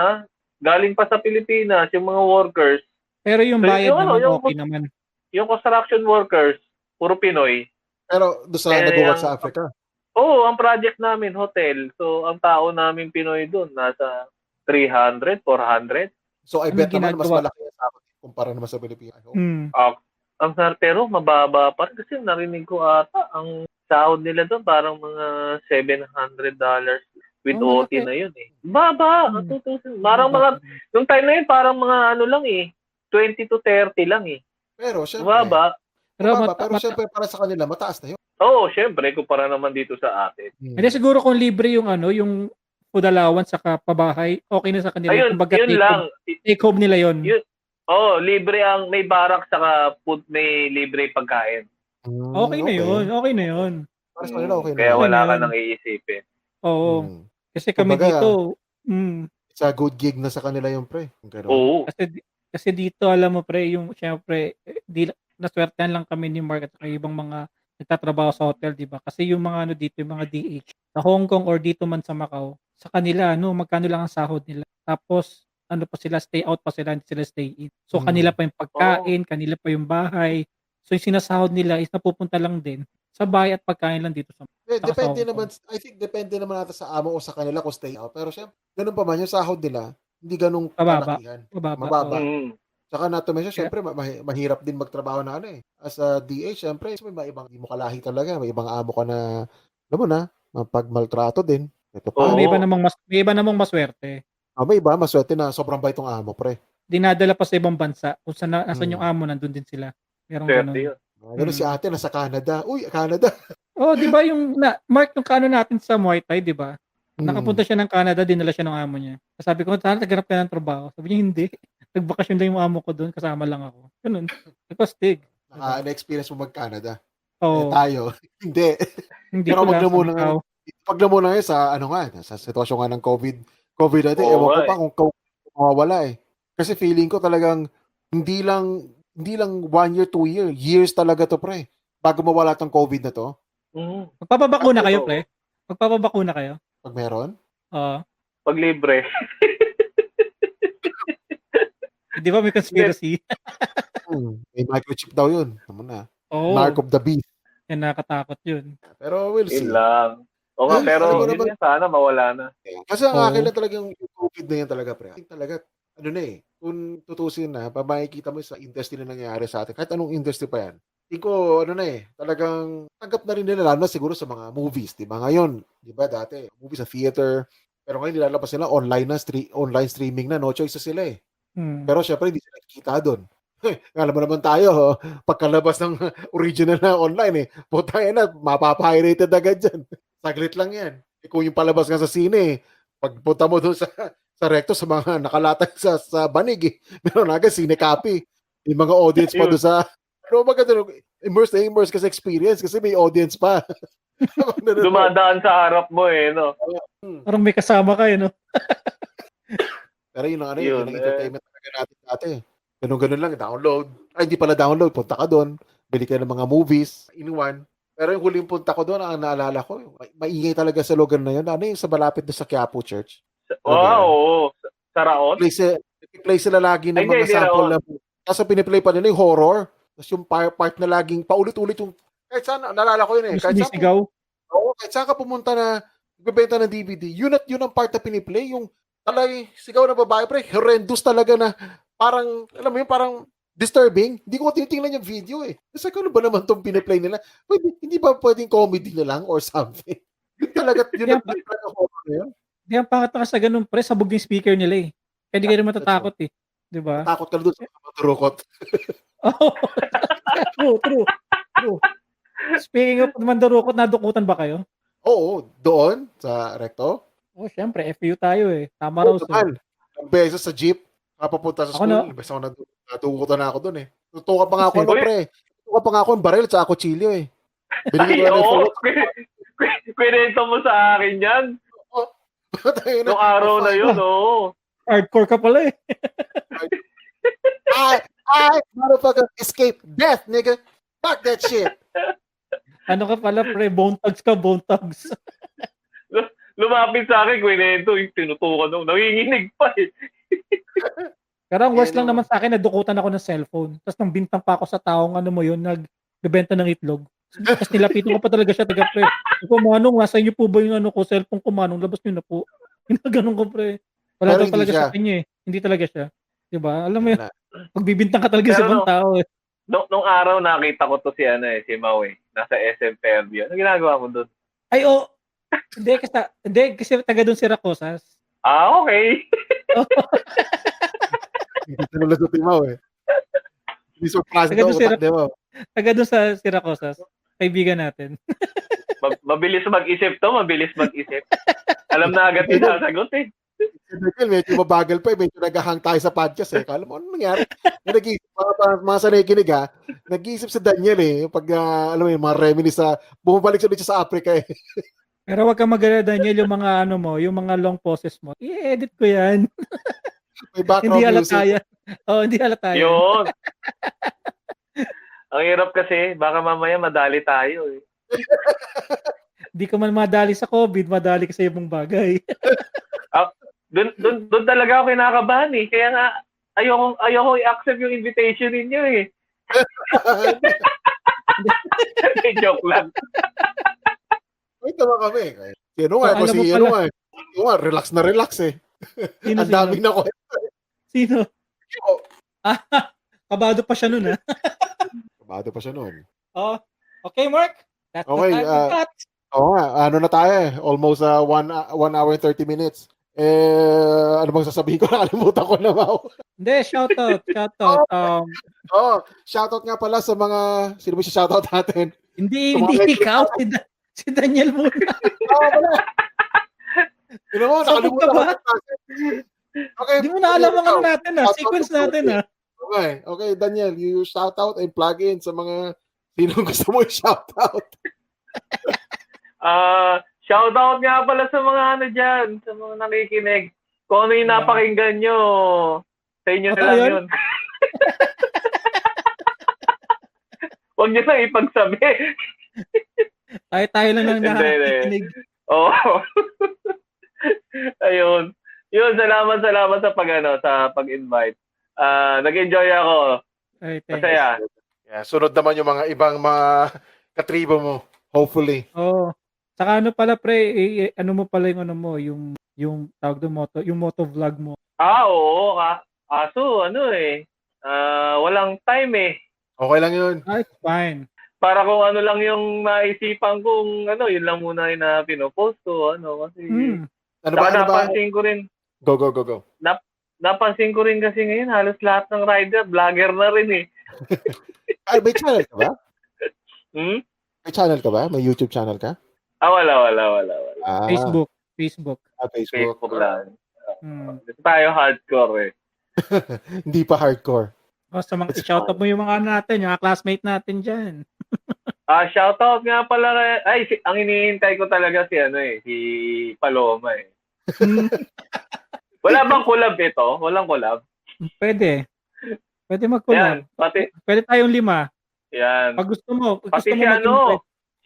galing pa sa Pilipinas yung mga workers. Pero yung bayad naman okay naman. Yung construction workers puro Pinoy. Pero doon sa nag-work sa Africa? Oo, ang project namin, hotel. So, ang tao namin Pinoy doon, nasa 300, 400. So, I bet naman mas malaki sa akin kumpara naman sa Pilipinas. Pero mababa pa rin kasi narinig ko ata, ang sahod nila doon parang mga $700 with OT na yun Baba! Parang yung time na yun, parang mga 20 to 30 lang Pero, syempre. Baba. Pero syempre para sa kanila mataas na 'yun. Oo, syempre kumpara naman dito sa atin. Hindi siguro kung libre yung yung food allowance sa pabahay, okay na sa kanila. Kumbaga take home nila 'yon. Libre ang may barak saka food, may libre pagkain. Okay na 'yon. Para sa kanila okay na. Kaya wala ka nang iisipin. Oo. Kasi kami dito, it's a good gig na sa kanila yung pre. Oo. Kasi dito alam mo pre, yung syempre naswertehan lang kami ni Mark at ibang mga nagtatrabaho sa hotel, di ba? Kasi yung mga dito, yung mga DH, sa Hong Kong or dito man sa Macau, sa kanila, magkano lang ang sahod nila. Tapos, pa sila, stay out pa sila, hindi sila stay in. So, kanila pa yung pagkain, kanila pa yung bahay. So, yung sinasahod nila is napupunta lang din sa bahay at pagkain lang dito sa depende naman, I think depende naman natin sa amo o sa kanila kung stay out. Pero syempre, ganun pa man, yung sahod nila, hindi ganun kalakihan. Mababa. Saka nato mention, syempre, mahirap din magtrabaho na as a DH, syempre, may ibang, hindi mo kalahi talaga, may ibang amo ka na, alam mo na, mapagmaltrato din. Ito pa. May iba namang maswerte. May iba, maswerte na sobrang bait tong amo, pre. Dinadala pa sa ibang bansa, kung nasan yung amo, nandun din sila. Merong ganun. Ganun si ate, nasa Canada. Uy, Canada. Di ba Mark, yung kano natin sa Muay Thai, di ba? Nakapunta siya ng Canada, dinala siya ng amo niya. Sabi ko, sana naghanap ka ng trabaho. Sabi niya, hindi. Nagbakasyon lang yung amo ko doon, kasama lang ako. Ganun. Nagpastig. Na-experience mo mag-Canada. Oo. Tayo. Hindi. Pero pag namunan ngayon sa sa sitwasyon nga ng COVID natin, ewan ko pa kung mawawala Kasi feeling ko talagang hindi lang 1 year, 2 years talaga to, pre. Bago mawala tong COVID na to. Magpapabakuna kayo, pre? Magpapabakuna kayo? Pag meron? Pag libre. di ba may conspiracy? May microchip daw yun. Tama na. Oo. Mark of the beast. Yan, nakakatakot yun. Pero we'll see. Yun lang. O nga, pero alam mo yun naman- nga, sana mawala na. Kasi ang Oo. akin lang talaga yung COVID na yan talaga, pre. I think talaga, ano na eh, kung tutusin na, makikita mo sa industry na nangyayari sa atin, kahit anong industry pa yan, hindi ko, ano na eh, talagang tanggap na rin nila, lalo na siguro sa mga movies, di ba? Ngayon, di ba dati, movies sa theater, pero ngayon nilalabas nila online na, online streaming na, no choice na sila eh. Pero syempre, hindi sila nakikita doon. Alam mo naman tayo, pagkalabas ng original na online eh, puta yan na, mapapirated agad dyan. Saglit lang yan. Kung yung palabas nga sa sine, pagpunta mo doon sa recto, sa mga nakalatag sa banig eh, meron agad sine copy. Yung mga audience pa doon sa, ano ba ganun, immerse kasi experience kasi may audience pa. Dumadaan sa harap mo eh, no? Parang may kasama ka no? Pero yun ang ano, Yun, yun ang entertainment talaga natin dati. Ganun lang, download. Ay, hindi pala download, punta ka doon, bili ka ng mga movies, in one. Pero yung huling punta ko doon, ang naalala ko, maingay talaga sa lugar na yun. Ano yung sa malapit na sa Quiapo Church? Oo. Sa Raon? Play sila lagi ng mga sample na. Tapos piniplay pa nila yung horror. Tapos yung part na laging paulit-ulit yung, kahit saan, naalala ko yun eh. Kahit saan ka pumunta na nagbebenta ng DVD, yun ang part na piniplay. Yung talay, sigaw na babae, pre, horrendous talaga na parang, alam mo yun, parang disturbing. Hindi ko tinitingnan yung video eh. Kasi ano ba naman itong piniplay nila? Hindi ba pwedeng comedy na lang or something? Yun talaga, yun ang horror na yun. Hindi ang pangat na sa ganun, pre, sabog yung speaker nila eh. Kaya hindi ka rin matatakot eh. Di ba? Takot ka doon sa maturukot. True. Speaking of mandurukot, nadukutan ba kayo? Oo, doon sa recto. Oh, syempre, FU tayo eh. Tama raw. Ang beses sa jeep, papunta sa school, basta ako natukutan na ako doon eh. Tutukan pa nga ako, pre. Tutukan pa nga ako ng baril sa Cuchillo eh. Ay, oo. Kwento mo sa akin yan. Noong araw na yun, oo. Hardcore ka pala eh. I motherfucker escape death, nigga. Fuck that shit. Ano ka pala, pre? Bone thugs. Lumapit sa akin, kwento, yung tinutukan nung nanginginig pa eh. Pero ang worst lang naman sa akin, nadukutan ako ng cellphone. Tapos nang bintang pa ako sa taong ano mo yun, nagbebenta ng itlog. Tapos nilapitan ko pa talaga siya, taga pre. Ikaw, Manong, nasa inyo po ba yung ano ko, cellphone ko, Manong, labas nyo na po. Ginaganon ko, pre. Wala daw talaga sa kanya eh. Hindi talaga siya. Diba? Alam mo yun, pagbibintang ka talaga sa ibang tao eh. Nung araw nakita ko to si Mau eh. Nasa SM Fairview. Ano ginagawa mo doon? Ay, Hindi, kasi taga doon si Racosas. Ah, okay. Hindi tulad sa Timao eh. Hindi surprise daw, taga doon sa Siracosas. Kaibigan natin. Mabilis mag-isip to, Alam na agad yung sasagot eh. Medyo mabagal pa eh. Medyo naghahang tayo sa podcast eh. Kala mo, ano nangyari? Nag-iisip, mga sanikinig ha, nag-iisip si Daniel eh. Pag, alam mo yun, mga reminisce bumabalik siya sa Africa eh. Pero wag kang mag-alala, Daniel, yung mga yung mga long poses mo. I-edit ko yan. May background music. Hindi halata yan. Yun. Ang hirap kasi, baka mamaya madali tayo eh. Di ka man madali sa COVID, madali ka sa ibang bagay. Doon talaga ako kinakabahan eh. Kaya nga, ayoko i-accept yung invitation ninyo eh. Joke lang. Ay, tama kami. Sino nga, relax na relax eh. Ang dami na ko. Sino? Kabado pa siya nun Kabado pa siya nun. Oh, okay, Mark. That's okay, ano na tayo eh. Almost 1 hour and 30 minutes. Ano bang sasabihin ko? Nakalimutan ko na, Mau. Hindi, shoutout. Shoutout nga pala sa mga, sino ba siya shoutout natin? Hindi ikaw. Si Daniel muna. Pala. Sino mo, nakalimutan ko. Okay. Hindi mo na alam ang ano natin sequence natin Okay, Daniel, you shoutout and plug in sa mga sino gusto mo i-shoutout. Shoutout nga pala sa mga dyan, sa mga nakikinig. Kung ano yung napakinggan nyo, sa inyo na lang yun. Huwag nyo lang ipagsabi. Tayo lang nang nakikinig. Oo. Ayun. Yun, salamat sa sa pag-invite. Nag-enjoy ako. Ay, thanks. Masaya. Yeah, sunod naman yung mga ibang mga katribo mo. Hopefully. Oo. Saka ano pala pre, ano mo pala yung ano mo, yung tawag doon yung moto vlog mo. Oo. Kaso, walang time eh. Okay lang yun. It's fine. Para kung ano lang yung naisipan kong yun lang muna yung na pinopost ko. Kasi, napansin ko rin. Go. Napansin ko rin kasi ngayon, halos lahat ng rider, vlogger na rin eh. Ay, may channel ka ba? May channel ka ba? May YouTube channel ka? Wala. Facebook. Facebook lang. Dito tayo hardcore eh. Hindi pa hardcore. Sa mga shoutout mo yung mga natin, yung mga classmate natin dyan. Shoutout nga pala. Ang hinihintay ko talaga si Paloma eh. Wala bang collab ito? Walang collab? Pwede mag-collab. Pwede tayong 5. Yan. Pag gusto mo. Pati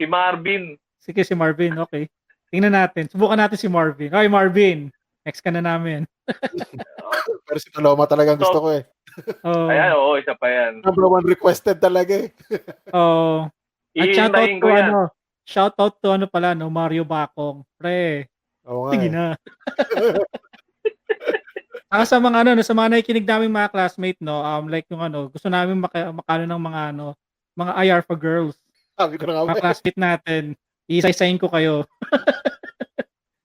si Marvin. Sige, si Marvin. Okay. Tingnan natin. Subukan natin si Marvin. Okay, Marvin. Next ka na namin. Pero si Paloma talagang gusto ko eh. Ayan, isa pa yan. Number 1 requested talaga eh. At shoutout to Mario Bacong. Pre. Sige na. Sa mga sa mga nakikinig namin mga classmate like yung gusto namin makano ng mga IR for girls. Sabi ko na nga. Mga classmate natin. Isa-isahin ko kayo.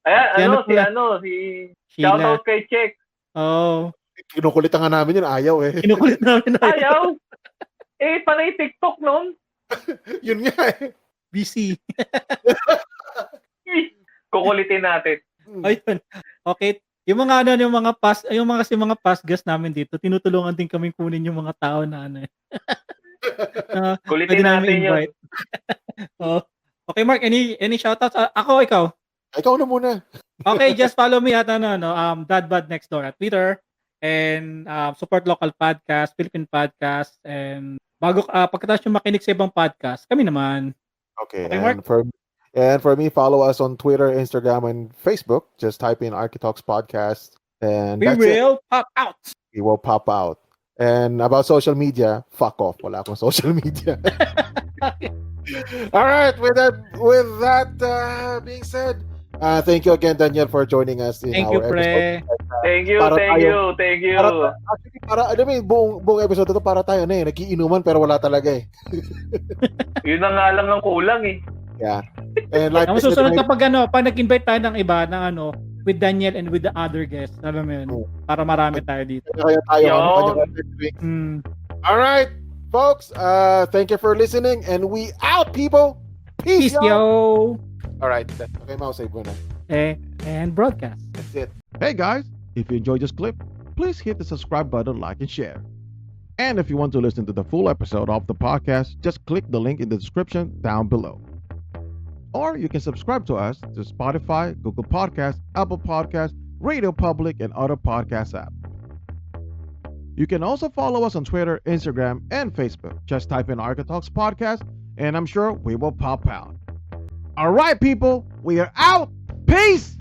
Ayan, si shoutout kay Check. Kinukulitan nga namin yun, ayaw eh. Kinukulit namin. Ayaw? Panay TikTok noon. Yun nga eh. Busy. Kukulitin natin. Ayun. Okay. Yung mga mga past guests namin dito, tinutulungan din kami kunin yung mga tao na kulitin natin yun. Okay, Mark, any shoutouts? Ako, ikaw? Ikaw na muna. Okay, just follow me at Dadbad Next Door at Twitter and support local podcast, Philippine podcast, and pagkatapos yung makinig sa ibang podcast, kami naman. Okay, and for me, follow us on Twitter, Instagram, and Facebook. Just type in Architalks Podcast. And we will pop out. We will pop out. And about social media, fuck off. Wala akong social media. All right, with that being said, thank you again, Daniel, for joining us in our episode. Thank you. Para buong episode ito para tayo nagiinuman pero wala talaga eh. Yun na nga lang ang kulang eh. Yeah. And like ang susunod kapag pag nag-invite tayo ng iba ng with Daniel and with the other guests, alam mo yun, para marami tayo dito. Kaya tayo All right, folks, thank you for listening and we out, people. Peace yo. All right. Okay, Mau, save mo na. And broadcast. That's it. Hey guys, if you enjoyed this clip, please hit the subscribe button, like, and share. And if you want to listen to the full episode of the podcast, just click the link in the description down below. Or you can subscribe to us to Spotify, Google Podcasts, Apple Podcasts, Radio Public, and other podcast apps. You can also follow us on Twitter, Instagram, and Facebook. Just type in Architalks Podcast, and I'm sure we will pop out. All right, people, we are out. Peace!